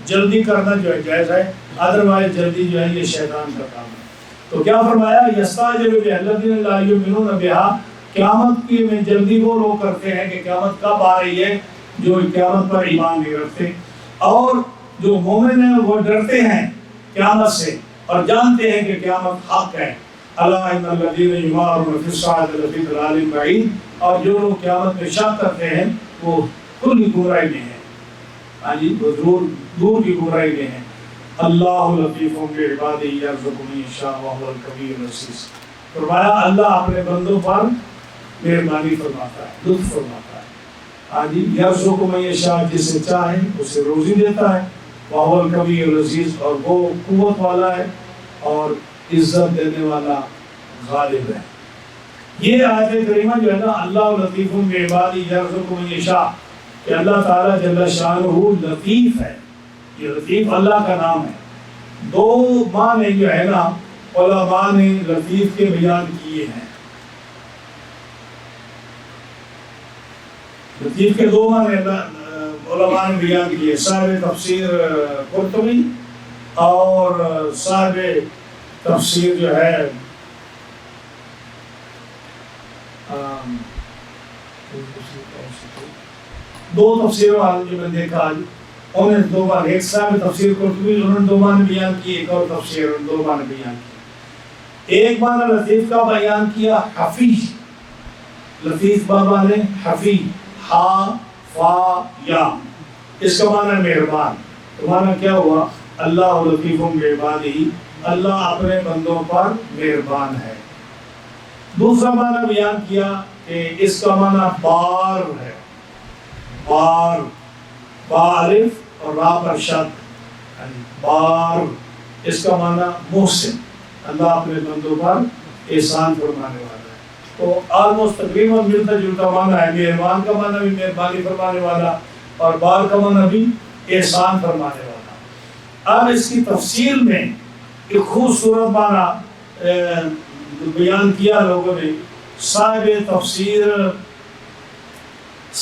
جلدی کرنا جو ہے جائز ہے، ادروائز جلدی جو ہے یہ شیطان کا کام ہے۔ تو کیا فرمایا؟ یستعجل بها الذین لا یؤمنون بها، قیامت کی میں جلدی وہ لوگ کرتے ہیں کہ قیامت کب آ رہی ہے جو قیامت پر ایمان نہیں رکھتے، اور جو مومن ہیں وہ ڈرتے ہیں قیامت سے اور جانتے ہیں کہ قیامت حق ہے۔ الا ان الذین یمارون فی الصاعد لفی ضلال بعید، اور جو لوگ قیامت میں شک کرتے ہیں وہ کلی گمراہی میں ہیں، ہاں جی، وہ دور کی گمراہی میں ہیں۔ اللہ لطیف بعبادہ یرزق من یشاء وهو القوی العزیز۔ فرمایا اللہ اپنے بندوں پر مہربانی فرماتا ہے، لطف فرماتا ہے، ہاں جی، یرزق من یشاء، جسے چاہے اسے روزی دیتا ہے، وهو القوی العزیز، اور وہ قوت والا ہے اور عزت دینے والا غالب ہے۔ یہ آیت کریمہ جو ہے نا، اللہ لطیف بعبادہ یرزق من یشاء، کہ اللہ تعالیٰ جل شانہ لطیف ہے، یہ لطیف اللہ کا نام ہے۔ 2 معنی جو ہے نا علماء نے لطیف کے بیان کیے ہیں۔ لطیف کے 2 معنی علماء نے بیان کیے، صاحب تفسیر قرطبی اور صاحب تفسیر جو ہے دو تفسیروں والے جو میں دیکھا آج، انہوں نے 2 بار، ایک صاحب تفسیر قرطبی انہوں نے 2 معنی بیان کیے، ایک اور تفسیر 2 معنی بیان کیے۔ ایک معنی لطیف کا بیان کیا حفیظ، لطیف بابا نے حفیظ، ہا فا یا، اس کا معنی مہربان۔ تو معنی کیا ہوا؟ اللہ لطیف بعبادہ، اللہ اپنے بندوں پر مہربان ہے۔ دوسرا معنی بیان کیا کہ اس کا معنی بار ہے، بار، بارف اور را پر شد، بار، اس کا معنی محسن، اللہ اپنے بندوں پر احسان فرمانے والا ہے۔ تو آلموسٹ تقریباً ملتا جلتا معنی ہے، مہربان کا معنی بھی مہربانی فرمانے والا اور بار کا معنی بھی احسان فرمانے والا۔ اب اس کی تفصیل میں ایک خوبصورت معنی بیان کیا لوگوں نے، صاحب تفسیر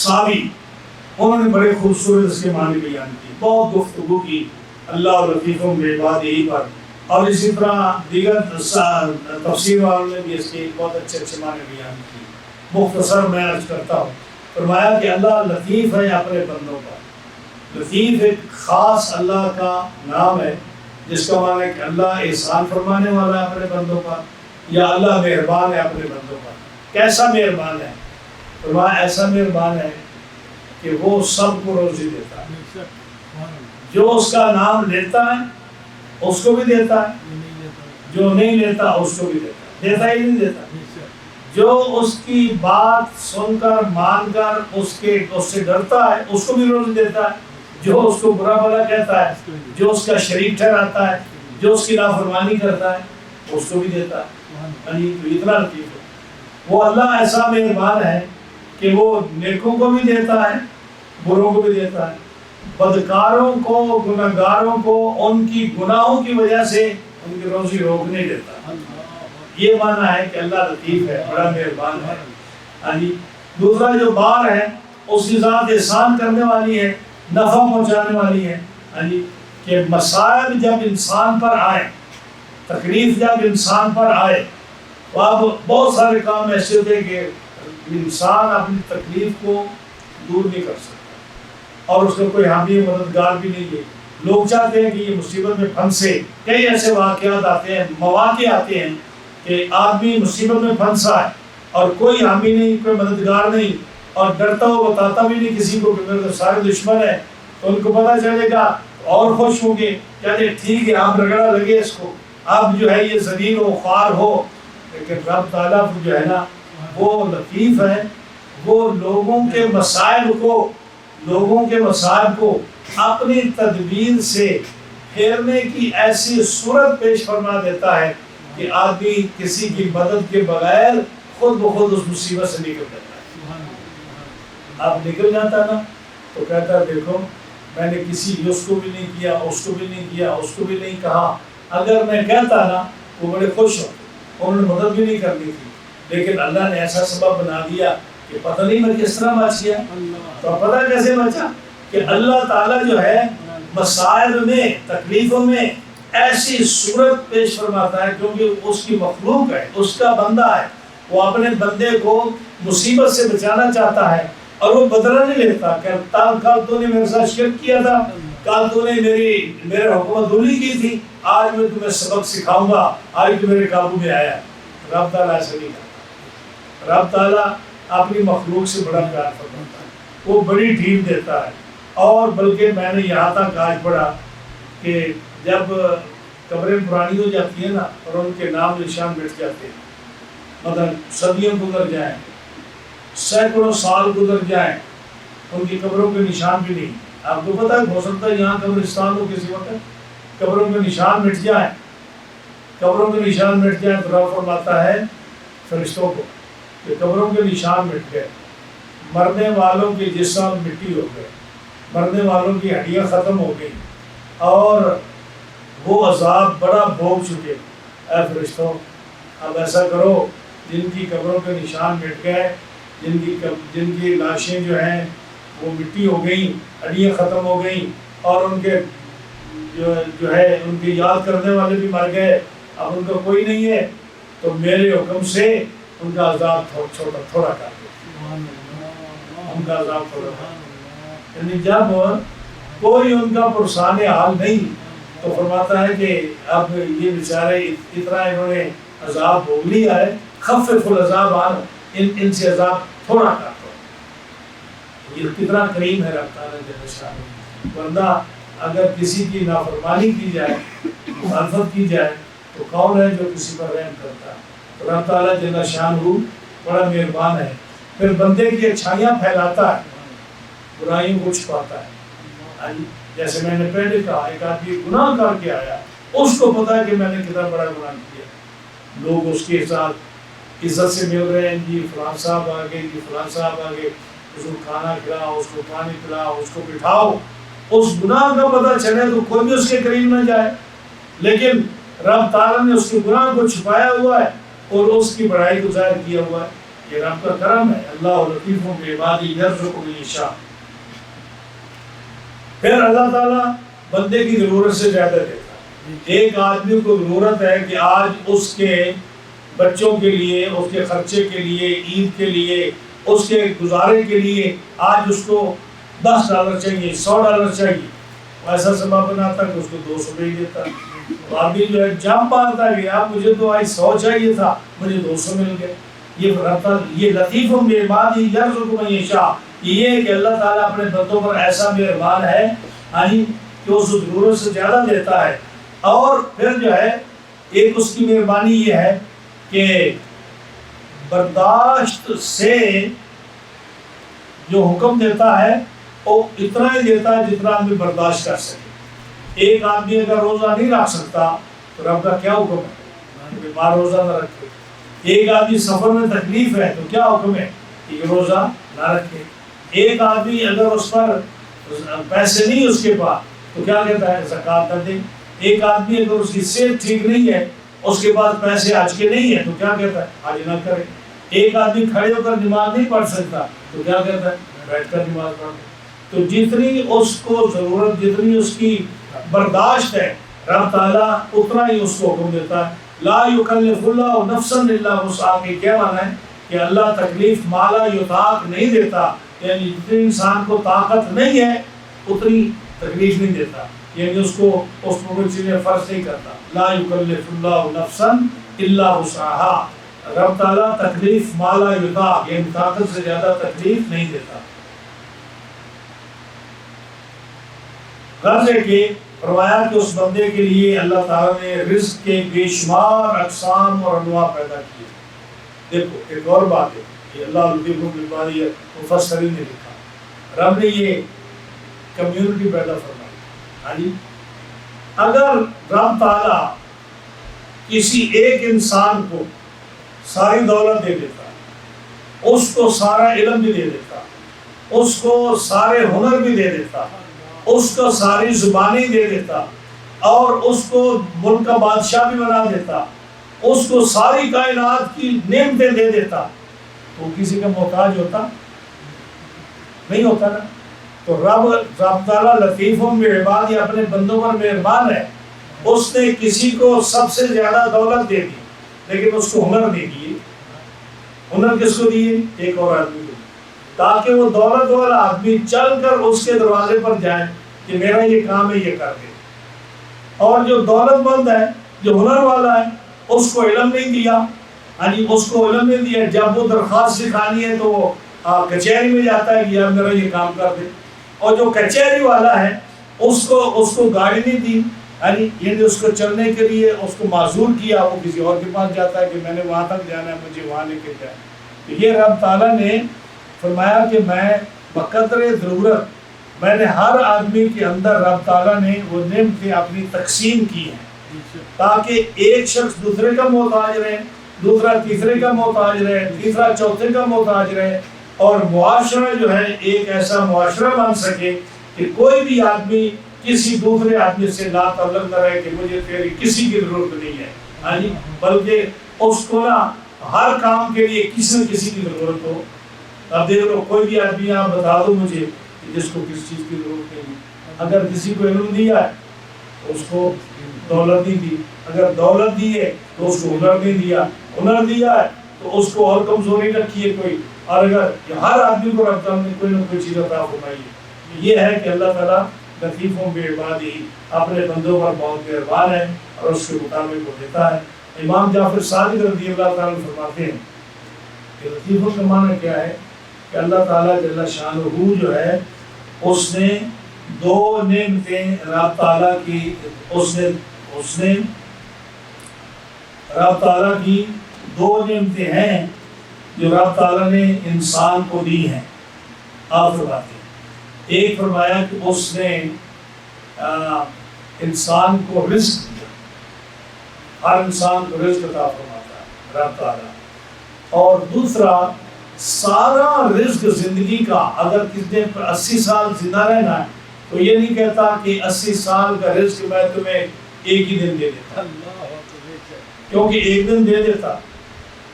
ساوی، انہوں نے بڑے خوبصورت اس کے معنی بیان کی، بہت گفتگو کی اللہ لطیف بعبادہ پر، اور اسی طرح دیگر تفسیر والوں نے بھی اس کے بہت اچھے اچھے معنی بیان کی۔ مختصر میں عرض کرتا ہوں، فرمایا کہ اللہ لطیف ہے اپنے بندوں پر۔ لطیف ایک خاص اللہ کا نام ہے جس کا معنی ہے کہ اللہ احسان فرمانے والا ہے اپنے بندوں پر، یا اللہ مہربان ہے اپنے بندوں پر۔ کیسا مہربان ہے؟ فرمایا ایسا مہربان ہے کہ وہ سب کو روزی دیتا ہے، جو اس کا نام لیتا ہے اس کو بھی دیتا ہے، جو نہیں لیتا اس کو بھی دیتا ہے، دیتا ہی نہیں دیتا، جو اس کی بات سن کر مان کر اس سے ڈرتا ہے اس کو بھی روزی دیتا ہے، جو اس کو برا بھلا کہتا ہے، جو اس کا شریک ٹھہراتا ہے، جو اس کی نافرمانی کرتا ہے اس کو بھی دیتا ہے۔ یعنی اتنا لطیف ہے وہ اللہ، ایسا مہربان ہے کہ وہ نیکوں کو بھی دیتا ہے، بروں کو بھی دیتا ہے، بدکاروں کو، گناہگاروں کو ان کی گناہوں کی وجہ سے ان کی روزی روک نہیں دیتا۔ یہ معنی ہے کہ اللہ لطیف ہے، بڑا مہربان ہے۔ یعنی دوسرا جو بار ہے، اس کی ذات احسان کرنے والی ہے، نفع پہنچانے والی ہے۔ یعنی کہ مصائب جب انسان پر آئے، تکلیف جب انسان پر آئے، تو اب بہت سارے کام ایسے ہوتے ہیں کہ انسان اپنی تکلیف کو دور نہیں کر سکتا اور اس کا کوئی حامی مددگار بھی نہیں ہے۔ لوگ چاہتے ہیں کہ یہ مصیبت میں پھنسے، کئی ایسے واقعات آتے ہیں، مواقع آتے ہیں کہ آدمی مصیبت میں پھنسا ہے اور کوئی حامی نہیں، کوئی مددگار نہیں، اور ڈرتا ہو بتاتا بھی نہیں کسی کو کہ میرے سارے دشمن ہیں، تو ان کو پتہ چلے گا اور خوش ہوں گے، کہتے ٹھیک ہے آپ رگڑا لگے اس کو، اب جو ہے یہ ذلیل و خوار ہو۔ لیکن رب تعالیٰ جو ہے نا وہ لطیف ہے، وہ لوگوں کے مصائب کو اپنی تدبیر سے پھیرنے کی ایسی صورت پیش فرما دیتا ہے کہ آدمی کسی کی مدد کے بغیر خود بخود اس مصیبت سے نکل جاتا ہے۔ آپ نکل جاتا نا تو کہتا ہے دیکھو میں نے کسی اس کو بھی نہیں کیا، اس کو بھی نہیں کیا، اس کو بھی نہیں کہا، اگر میں کہتا نا وہ بڑے خوش ہوتے، انہوں نے مدد بھی نہیں کرنی تھی، لیکن اللہ نے ایسا سبب بنا دیا کہ پتہ نہیں میں کس طرح بچ گیا۔ تو پتہ کیسے بچا؟ کہ اللہ تعالیٰ جو ہے مصائب میں، تکلیفوں میں ایسی صورت پیش فرماتا ہے، کیونکہ اس کی مخلوق ہے، اس کا بندہ ہے، وہ اپنے بندے کو مصیبت سے بچانا چاہتا ہے اور وہ بدلہ نہیں لیتا کہ کل تو نے میرے ساتھ شرک کیا تھا، کل تو نے میرے حکومت دولی کی تھی، آج میں تمہیں سبق سکھاؤں گا، آج تو میرے قابو میں آیا۔ رب تعالیٰ ایسا نہیں کرتا، رب تعالیٰ اپنی مخلوق سے بڑا پیار فرماتا ہے، وہ بڑی ڈھیل دیتا ہے۔ اور بلکہ میں نے یہاں تک آج پڑھا کہ جب قبریں پرانی ہو جاتی ہیں نا اور ان کے نام نشان مٹ جاتے ہیں، مطلب صدیوں گزر جائیں، سینکڑوں سال گزر جائیں، ان کی قبروں کے نشان بھی نہیں، آپ کو پتہ ہے ہو سکتا ہے یہاں قبرستان ہو کسی وقت قبروں کے نشان مٹ جائیں، قبروں کے نشان مٹ جائیں تو رب فرماتا ہے فرشتوں کو کہ قبروں کے نشان مٹ گئے، مرنے والوں کے جسم مٹی ہو گئے، مرنے والوں کی ہڈیاں ختم ہو گئی اور وہ عذاب بڑا بھوگ چکے۔ اے فرشتوں اب ایسا کرو، جن کی قبروں کے نشان مٹ گئے، جن کی لاشیں جو ہیں وہ مٹی ہو گئیں، ہڈیاں ختم ہو گئیں، اور ان کے جو ہے ان کی یاد کرنے والے بھی مر گئے، اب ان کا کوئی نہیں ہے، تو میرے حکم سے ان کا عذاب تھوڑا کر دو، ان کا عذاب تھوڑا کر دو۔ یعنی جب کوئی ان کا پرسان حال نہیں تو فرماتا ہے کہ اب یہ بیچارے اتنا انہوں نے عذاب بھوگ لیا ہے، خفف العذاب عن، ان سے عذاب تھوڑا کر دو۔ یہ کتنا کریم ہے رب تعالیٰ جل شانہ۔ بندہ اگر کسی کی نافرمانی کی جائے، مخالفت کی جائے، تو کون ہے جو کسی پر رحم کرتا ہے؟ تو رب تعالیٰ جل شانہ بڑا مہربان ہے، پھر بندے کی اچھائیاں پھیلاتا ہے، برائیوں کو چھپاتا ہے۔ جیسے میں نے پہلے کہا، ایک آدمی گناہ کر کے آیا، اس کو پتا ہے کہ میں نے کتنا بڑا گناہ کیا، لوگ اس کے ساتھ عزت سے مل رہے ہیں، جی فلان صاحب آ گئے، جی فلان صاحب آ گئے، اس کو کھانا کھلاؤ، اس کو پانی پلاؤ، اس کو بٹھاؤ۔ اس گناہ کا پتہ چلے تو کوئی بھی اس کے قریب نہ جائے، لیکن رب تعالیٰ نے اس کے گناہ کو چھپایا ہوا ہے اور اس کی بڑائی کو ظاہر کیا ہوا ہے۔ یہ رب کا کرم ہے۔ اللہ لطیف بعبادہ یرزق من یشاء۔ پھر اللہ تعالیٰ بندے کی ضرورت سے زیادہ دیتا ہے۔ ایک آدمی کو ضرورت ہے کہ آج اس کے بچوں کے لیے، اس کے خرچے کے لیے، عید کے لیے، اس کے گزارے کے لیے آج اس کو $10 چاہیے، $100 چاہیے، ایسا سبب بناتا کہ اس کو 200 بھیج دیتا۔ آدمی جو ہے جم پاتا ہے کہ آپ مجھے تو آج 100 چاہیے تھا، مجھے 200 مل گئے۔ یہ لطیف بعبادہ یرزق من یشاء، یہ ہے کہ اللہ تعالیٰ اپنے بندوں پر ایسا مہربان ہے کہ اس ضرورت سے زیادہ دیتا ہے۔ اور پھر جو ہے ایک اس کی مہربانی یہ ہے کہ برداشت سے جو حکم دیتا ہے وہ اتنا ہی دیتا ہے جتنا آدمی برداشت کر سکے۔ ایک آدمی اگر روزہ نہیں رکھ سکتا تو رب کا کیا حکم ہے؟ بیمار روزہ نہ رکھے۔ ایک آدمی سفر میں تکلیف ہے تو کیا حکم ہے کہ روزہ نہ رکھے۔ ایک آدمی اگر اس پر پیسے نہیں اس کے پاس تو کیا کہتا ہے؟ زکوٰۃ نہ دے۔ ایک آدمی اگر اس کی صحت ٹھیک نہیں ہے، اس کے پاس پیسے حج کے نہیں ہیں تو کیا کہتا ہے؟ حج نہ کرے۔ ایک آدمی کھڑے ہو کر نماز نہیں پڑھ سکتا تو کیا کہتا ہے؟ بیٹھ کر نماز پڑھ۔ تو جتنی اس کو ضرورت، جتنی اس کی برداشت ہے، رب تعالیٰ اتنا ہی اس کو حکم دیتا ہے۔ لا یکلف اللہ نفسا الا وسعها، کیا معنی ہے کہ اللہ تکلیف مالا یطاق نہیں دیتا، یعنی جتنی انسان کو طاقت نہیں ہے اتنی تکلیف نہیں دیتا، یعنی اس کو اس پر کوئی چیزیں فرض نہیں کرتا۔ لا یکلف اللہ نفسا الا وسعها، رب تعالیٰ تکلیف مالا یطاق، یعنی طاقت سے زیادہ تکلیف نہیں دیتا۔ غرض ہے کہ فرمایا کہ اس بندے کے لیے اللہ تعالیٰ نے رزق کے بے شمار اقسام اور انواع پیدا کیے۔ دیکھو ایک اور بات ہے کہ اللہ لطیف بعبادہ مفسرین نے لکھا، رب نے یہ کمیونٹی پیدا فرمائی۔ اگر رب تعالیٰ کسی ایک انسان کو ساری دولت دے دیتا، اس کو سارا علم بھی دے دیتا، اس کو سارے ہنر بھی دے دیتا، اس کو ساری زبانیں دے دیتا، اور اس کو ملک کا بادشاہ بھی بنا دیتا، اس کو ساری کائنات کی نعمتیں دے دیتا، تو کسی کا محتاج ہوتا نہیں ہوتا نا۔ تو رب تعالیٰ لطیف بعبادہ اپنے بندوں پر مہربان ہے۔ اس نے کسی کو سب سے زیادہ دولت دے دی لیکن اس کو ہنر نہیں دیے۔ ہنر کس کو دیے؟ ایک اور آدمی کو، تاکہ وہ دولت والا آدمی چل کر اس کے دروازے پر جائے کہ میرا یہ کام ہے، یہ کر دے۔ اور جو دولت مند ہے، جو ہنر والا ہے، اس کو علم نہیں دیا، اس کو علم نہیں دیا، جب وہ درخواست لکھانی ہے تو وہ کچہری میں جاتا ہے کہ یار میرا یہ کام کر دے۔ اور جو کچہری والا ہے اس کو گاڑی نہیں دی، یعنی اس کو چلنے کے لیے اس کو معذور کیا، وہ کسی اور کے پاس جاتا ہے کہ میں نے وہاں تک جانا ہے، مجھے وہاں لے کے جائے۔ تو یہ رب تعالیٰ نے فرمایا کہ میں بقدر ضرورت، میں نے ہر آدمی کے اندر رب تعالیٰ نے وہ نعمتیں اپنی تقسیم کی ہیں، تاکہ ایک شخص دوسرے کا محتاج رہے، دوسرا تیسرے کا محتاج رہے، تیسرا چوتھے کا محتاج رہے، اور معاشرہ جو ہے ایک ایسا معاشرہ بن سکے کہ کوئی بھی آدمی کسی دوسرے آدمی سے لا تعلق نہ رہے کہ مجھے تیری کسی کی ضرورت نہیں ہے، بلکہ اس کو نا ہر کام کے لیے کسی نہ کسی کی ضرورت ہو۔ اب دیکھ لو، کوئی بھی آدمی آپ بتا دو مجھے جس کو کس چیز کی ضرورت نہیں ہے۔ اگر کسی کو علم دیا ہے تو اس کو دولت نہیں دی، اگر دولت دی ہے تو اس کو ہنر نہیں دیا، ہنر دیا ہے تو اس کو اور کمزوری رکھی ہے کوئی، اور اگر ہر آدمی کو رب تعالیٰ نے کوئی نہ کوئی چیز عطا فرمائی ہے۔ یہ ہے کہ اللہ تعالیٰ لطیف بعبادہ اپنے بندوں پر بہت مہربان ہے اور اس کے مطابق وہ دیتا ہے۔ امام جعفر صادق رضی اللہ تعالیٰ فرماتے ہیں کہ لطیفوں کا معنی کیا ہے کہ اللہ تعالیٰ جل شانہ جو ہے اس نے دو نعمتیں رب تعالیٰ کی اس نے رب تعالیٰ کی دو نعمتیں ہیں جو رب تعالیٰ نے انسان کو دی ہیں. آپ فرماتے ہیں ایک فرمایا کہ اس نے انسان کو رزق دیا. ہر انسان کو رزق عطا فرماتا ہے رب تعالیٰ. اور دوسرا سارا رزق زندگی کا اگر کسی نے 80 سال زندہ رہنا ہے تو یہ نہیں کہتا کہ 80 سال کا رزق میں تمہیں ایک ہی دن دے دیتا، کیونکہ ایک دن دے دیتا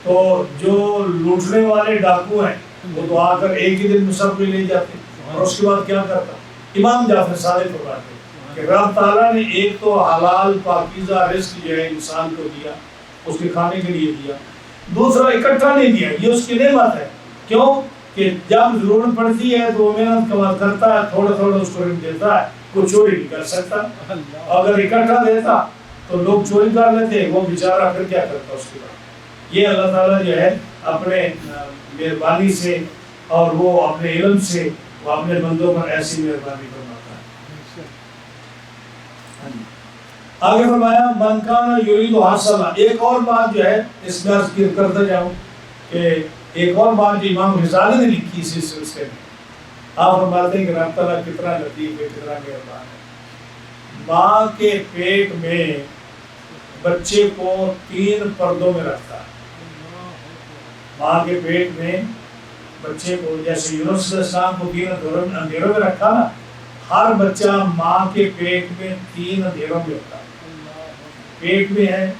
تو جو لوٹنے والے ڈاکو ہیں وہ تو آ کر ایک ہی دن میں سب کو لے جاتے اور اس کے بعد کیا کرتا. امام جعفر صادق فرماتے ہیں کہ رب تعالیٰ نے ایک تو حلال پاکیزہ رزق جو ہے انسان کو دیا، اس کے کھانے کے لیے دیا. دوسرا اکٹھا نہیں دیا، یہ اس کی نعمت ہے. کیوں کہ جب ضرورت پڑتی ہے تو وہ محنت کمال کرتا ہے، تھوڑا تھوڑا اس کو دیتا ہے، کوئی چوری نہیں کر سکتا. اگر اکٹھا دیتا تو لوگ چوری کر لیتے، وہ بیچارہ پھر کیا کرتا اس کے بعد. یہ اللہ تعالیٰ جو ہے اپنے مہربانی سے اور وہ اپنے علم سے وہ اپنے بندوں پر ایسی مہربانی فرماتا ہے. آگے فرمایا من کان یرید حسنہ. ایک اور بات جو ہے اس میں عرض کرتا جاؤں کہ ایک اور بات جو امام غزالی نے لکھی اسی سلسلے میں. آپ فرماتے ہیں کہ رب تعالیٰ کتنا لطیف ہے، کتنا مہربان ہے. ماں کے پیٹ میں بچے کو 3 پردوں میں رکھتا ہے. ماں کے پیٹ میں بچے کو جیسے یونس علیہ السلام کو 3 اندھیروں میں رکھا نا، ہر بچہ ماں کے پیٹ میں 3 اندھیروں میں ہوتا ہے. پیٹ میں ہے،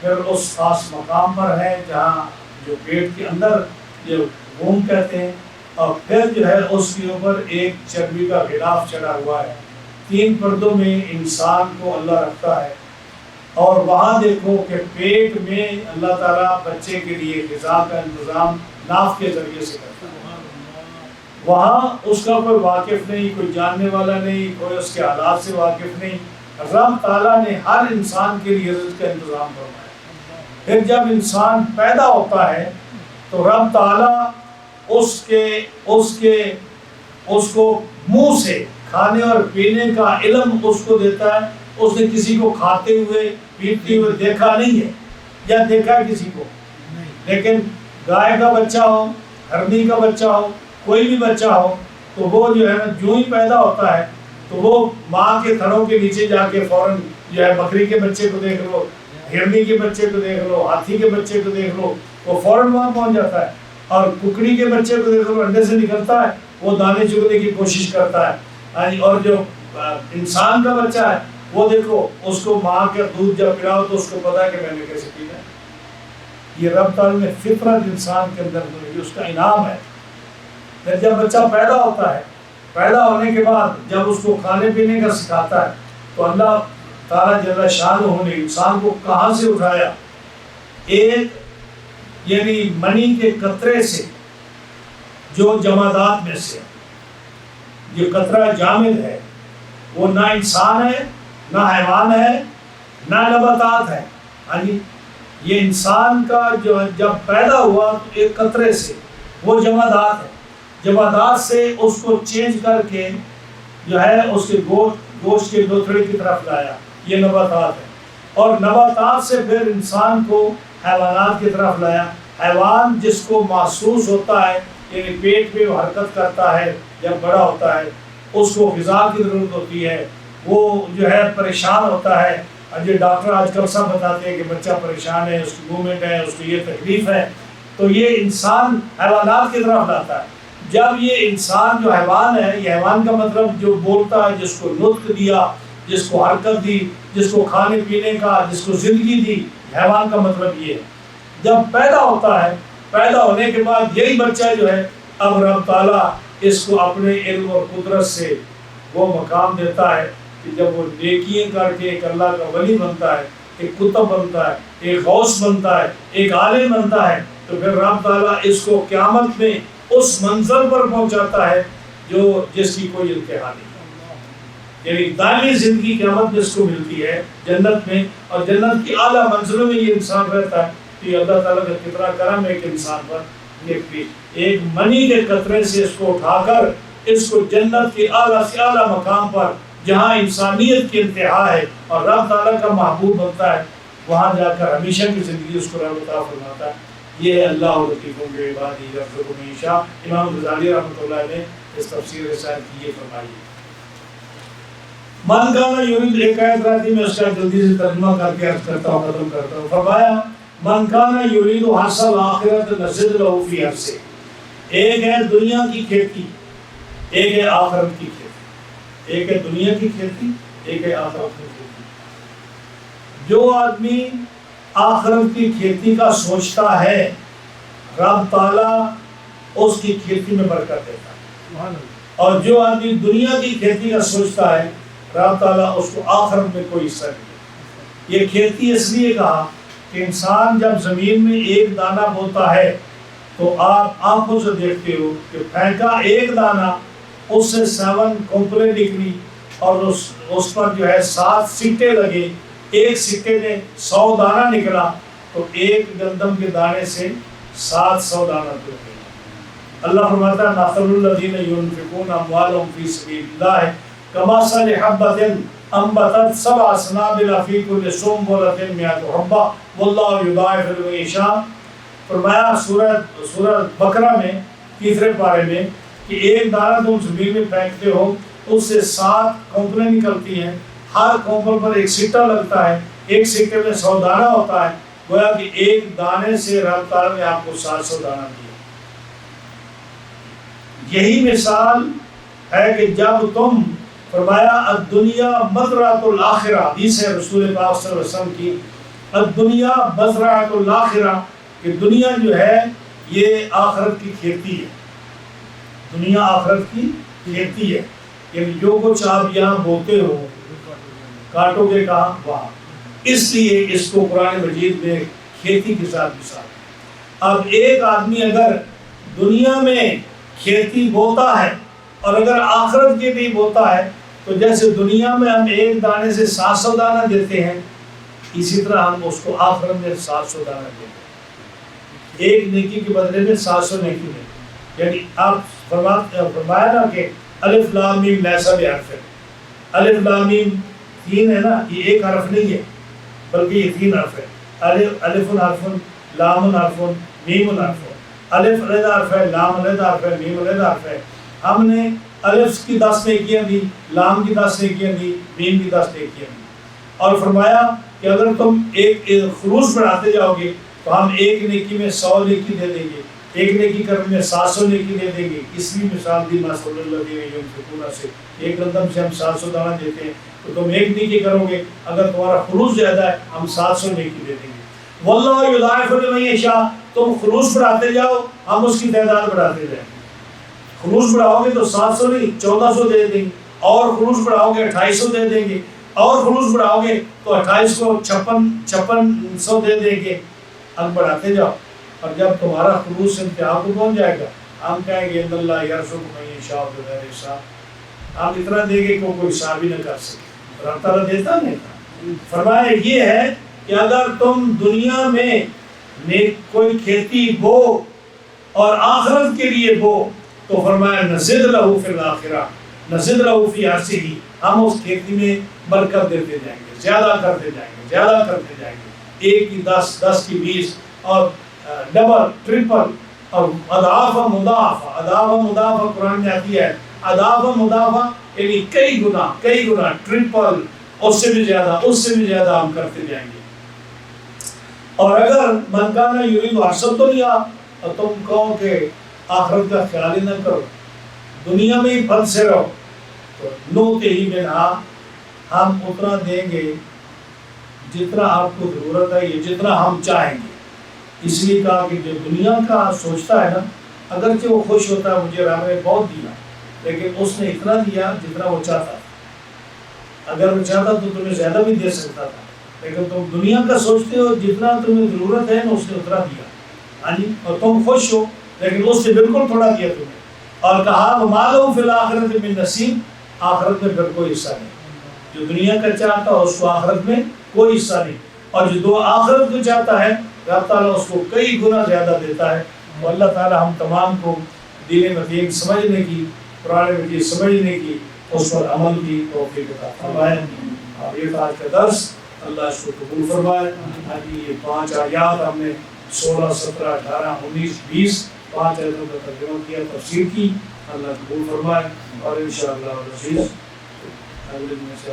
پھر اس خاص مقام پر ہے جہاں جو پیٹ کے اندر جو ووم کہتے ہیں، اور پھر جو ہے اس کے اوپر ایک چربی کا غلاف چڑھا ہوا ہے. 3 پردوں میں انسان کو اللہ رکھتا ہے. اور وہاں دیکھو کہ پیٹ میں اللہ تعالیٰ بچے کے لیے غذا کا انتظام ناف کے ذریعے سے کرتا ہے. وہاں اس کا کوئی واقف نہیں، کوئی جاننے والا نہیں، کوئی اس کے حالات سے واقف نہیں. رب تعالیٰ نے ہر انسان کے لیے رزق کا انتظام فرمایا. پھر جب انسان پیدا ہوتا ہے تو رب تعالیٰ اس کو منہ سے کھانے اور پینے کا علم اس کو دیتا ہے. اس نے کسی کو کھاتے ہوئے پیتے ہوئے دیکھا نہیں ہے، یا دیکھا ہے کسی کو، لیکن گائے کا بچہ ہو، ہرنی کا بچہ ہو، کوئی بھی بچہ ہو تو وہ جو ہے جو ہی پیدا ہوتا ہے تو وہ ماں کے تھنوں کے نیچے جا کے فوراً جو ہے بکری کے بچے کو دیکھ لو، ہرنی کے بچے کو دیکھ لو، ہاتھی کے بچے کو دیکھ لو، وہ فوراً وہاں پہنچ جاتا ہے. اور ککڑی کے بچے کو دیکھ لو، انڈے سے نکلتا ہے، وہ دانے چگنے کی کوشش کرتا ہے. اور جو انسان کا بچہ ہے وہ دیکھو اس کو ماں کا دودھ جب پلاؤ تو اس کو پتا ہے کہ میں نے کیسے پینا ہے. یہ رب تعالیٰ نے فطرت انسان کے اندر دی، اس کا انعام ہے. پھر جب بچہ پیدا ہوتا ہے، پیدا ہونے کے بعد جب اس کو کھانے پینے کا سکھاتا ہے تو اللہ تعالیٰ جل شانہ نے انسان کو کہاں سے اٹھایا؟ ایک یعنی منی کے قطرے سے، جو جمادات میں سے یہ قطرہ جامد ہے، وہ نہ انسان ہے، نہ حیوان ہے، نہ نباتات ہے. ہاں جی، یہ انسان کا جو جب پیدا ہوا تو ایک قطرے سے، وہ جمادات ہے. جمادات سے اس کو چینج کر کے جو ہے اس کے گوشت کے دوتھڑے کی طرف لایا، یہ نباتات ہے. اور نباتات سے پھر انسان کو حیوانات کی طرف لایا. حیوان جس کو محسوس ہوتا ہے، یعنی پیٹ میں وہ حرکت کرتا ہے جب بڑا ہوتا ہے، اس کو غذا کی ضرورت ہوتی ہے، وہ جو ہے پریشان ہوتا ہے. جو ڈاکٹر آج کل سب بتاتے ہیں کہ بچہ پریشان ہے، اس کی موومنٹ ہے، اس کو یہ تکلیف ہے، تو یہ انسان حیوانات کی طرف لاتا ہے. جب یہ انسان جو حیوان ہے، یہ حیوان کا مطلب جو بولتا ہے، جس کو نطق دیا، جس کو حرکت دی، جس کو کھانے پینے کا، جس کو زندگی دی، حیوان کا مطلب یہ ہے. جب پیدا ہوتا ہے، پیدا ہونے کے بعد یہی بچہ جو ہے اب رب تعالیٰ اس کو اپنے علم اور قدرت سے وہ مقام دیتا ہے کہ جب وہ نیکیاں کر کے ایک اللہ کا ولی بنتا ہے، ایک کتب بنتا ہے، ایک غوث بنتا ہے، ایک عالم بنتا ہے، تو پھر رب تعالیٰ اس کو قیامت میں اس منزل پر پہنچاتا ہے جو جس کی کوئی انتہا نہیں. یعنی دائمی زندگی قیامت میں اس کو ملتی ہے جنت میں، اور جنت کی اعلیٰ منزلوں میں یہ انسان رہتا ہے. تو یہ اللہ تعالیٰ کا کتنا کرم ہے کہ انسان پر ایک منی کے قطرے سے اس کو اٹھا کر اس کو جنت کے اعلیٰ سے اعلیٰ مقام پر جہاں انسانیت کی انتہا ہے اور رب تعالیٰ کا محبوب بنتا ہے، وہاں جا کر ہمیشہ کی زندگی اس کو رب عطا فرماتا ہے. یہ اللہ لطیف بعبادہ یرزق من یشاء. امام غزالی رحمۃ اللہ نے اس تفسیر رسالہ کی یہ فرمائی. من کان یرید، ایک آیت رہتی میں اس کا جلدی سے ترجمہ کر کے عرض کرتا ہوں، ختم کرتا ہوں. فرمایا من کان یرید حرث الآخرۃ نزد لہ فی حرثہ. ایک ہے دنیا کی کھیتی، ایک ہے آخرت کی کھیتی. ایک ہے دنیا کی کھیتی، ایک ہے آخرت کی کھیتی. جو آدمی آخرت کی کھیتی کا سوچتا ہے رب تعالیٰ اس کی کھیتی میں برکت دیتا ہے، اور جو آدمی دنیا کی کھیتی کا سوچتا ہے رب تعالیٰ اس کو آخرت میں کوئی حصہ نہیں دیتا. یہ کھیتی اس لیے کہا کہ انسان جب زمین میں ایک دانہ بوتا ہے تو آپ آنکھوں سے دیکھتے ہو کہ پھینکا ایک دانہ، اس سے 7 کونپلیں نکلی اور اس پر جو ہے 7 سکے لگے. ایک سکے میں 100 دانہ نکلا تو ایک گندم کے دانے سے 700 دانہ تو نکلا. اللہ فرماتا ہے مثل الذین ينفقون اموالهم فی سبیل اللہ کمثل حبۃ انبتت 7 سنابل فی کل سنبلۃ 100 حبہ واللہ یضاعف لمن یشاء. فرمایا سورہ بقرہ میں 3 پارے میں کہ ایک دانہ تم زمین میں پھینکتے ہو اس سے 7 کونپلیں نکلتی ہیں، ہر کونپل پر ایک سکہ لگتا ہے، ایک سکے میں 100 دانہ ہوتا ہے. گویا کہ ایک دانے سے رب تعالیٰ نے آپ کو 700 دانہ دیا. یہی مثال ہے کہ جب تم، فرمایا الدنیا مزرعۃ الآخرہ، حدیث ہے رسول پاک صلی اللہ علیہ وسلم کی، الدنیا مزرعۃ الآخرہ، کہ دنیا جو ہے یہ آخرت کی کھیتی ہے. دنیا آخرت کی کھیتی ہے، یعنی جو کچھ آپ یہاں بوتے ہو کاٹو گے کہاں؟ وہاں. اس لیے اس کو قرآن مجید میں کھیتی کے ساتھ مثال. اب ایک آدمی اگر دنیا میں کھیتی بوتا ہے اور اگر آخرت کے لیے بوتا ہے تو جیسے دنیا میں ہم ایک دانے سے 700 دانہ دیتے ہیں، اسی طرح ہم اس کو آخرت میں 700 دانہ دیتے ہیں. ایک نیکی کے بدلے میں 700 نیکی دیتے ہیں. یعنی آپ فرمایا نا کہ الف لام میم لیس بحرف. الف لام میم 3 ہے نا، یہ ایک حرف نہیں ہے بلکہ یہ 3 حرف ہے. الف حرف، لام حرف، میم حرف. الف علیحدہ حرف ہے، لام علیحدہ حرف ہے، میم علیحدہ حرف ہے. ہم نے الف کی 10 نیکیاں دی، لام کی 10 نیکیاں دی، میم کی 10 نیکیاں دی. اور فرمایا کہ اگر تم ایک خروج بڑھاتے جاؤ گے تو ہم ایک نیکی میں 100 نیکی دے دیں گے، ایک نیکی کرنے میں 700 نیکی دے دیں گے. اس لیے مثال دی مثل الذین ينفقون سے، ایک گندم سے ہم 700 دانہ دیتے ہیں تو تم ایک نیکی کرو گے، اگر تمہارا خروج زیادہ ہے ہم 700 نیکی دے دیں گے. واللہ یضاعف لمن یشاء. تم خروج بڑھاتے جاؤ ہم اس کی تعداد بڑھاتے جائیں گے. خروج بڑھاؤ گے تو 700 نہیں 1400 دے دیں گے، اور خروج بڑھاؤ گے 2800 دے دیں گے، اور خروج بڑھاؤ گے تو 28 کو 5600 دے دیں گے. اب بڑھاتے جاؤ، اور جب تمہارا خروج سے انتہا کو پہنچ جائے گا ہم کہیں گے ان اللہ یرزق من یشاء بغیر حساب. ہم اتنا دیں گے کہ کوئی حساب ہی نہ کر سکے. رب تعالیٰ دیتا نہیں تھا. فرمایا یہ ہے کہ اگر تم دنیا میں کوئی کھیتی بو اور آخرت کے لیے بو تو فرمایا نزد لہ فی الآخرہ نزد لہ فی حرثہ، ہم اس کھیتی میں برکت دیتے جائیں گے، زیادہ کرتے جائیں گے، زیادہ کرتے جائیں گے. 1 کی 10، 10 کی 20، اور ڈبل ٹرپل اور اضعاف مضاعفہ. اضعاف مضاعفہ قرآن میں آتی ہے. اضعاف مضاعفہ یعنی کئی گنا ٹرپل، اس سے بھی زیادہ، اس سے بھی زیادہ ہم کرتے جائیں گے. اور اگر من کان یرید حرث الدنیا، اور تم کہو کہ آخرت کا خیال ہی نہ کرو، دنیا میں ہی پھنسے رہو، تو نؤتہ منہا، ہم اتنا دیں گے جتنا آپ کو ضرورت ہے، یہ جتنا ہم چاہیں گے. اس لیے کہا کہ جو دنیا کا سوچتا ہے نا، اگرچہ وہ خوش ہوتا ہے مجھے رب نے بہت دیا، لیکن اس نے اتنا دیا جتنا وہ چاہتا تھا. اگر وہ چاہتا تو تمہیں زیادہ بھی دے سکتا تھا، لیکن تم دنیا کا سوچتے ہو جتنا تمہیں ضرورت ہے نا اس نے اتنا دیا. ہاں جی، اور تم خوش ہو لیکن اس نے بالکل تھوڑا دیا تمہیں. اور کہا وما لہ فی الآخرۃ من نصیب، آخرت میں پھر کوئی حصہ نہیں. جو دنیا کا چاہتا ہے اس کو آخرت میں کوئی حصہ نہیں, اور جو دو آخرت کو چاہتا ہے اللہ تعالیٰ اس کو کئی گنا زیادہ دیتا ہے. تو اللہ تعالیٰ ہم تمام کو دین متین سمجھنے کی, قرآن مجید سمجھنے کی, اس پر عمل کی توفیق عطا فرمائے. اور یہ آج کا درس اللہ اس کو قبول فرمائے. آج یہ 5 آیات ہم نے 16, 17, 18, 19, 20 5 آیتوں کا ترجمہ کیا, تفسیر کی. اللہ قبول فرمائے. اور انشاءاللہ العزیز اگلے دن سے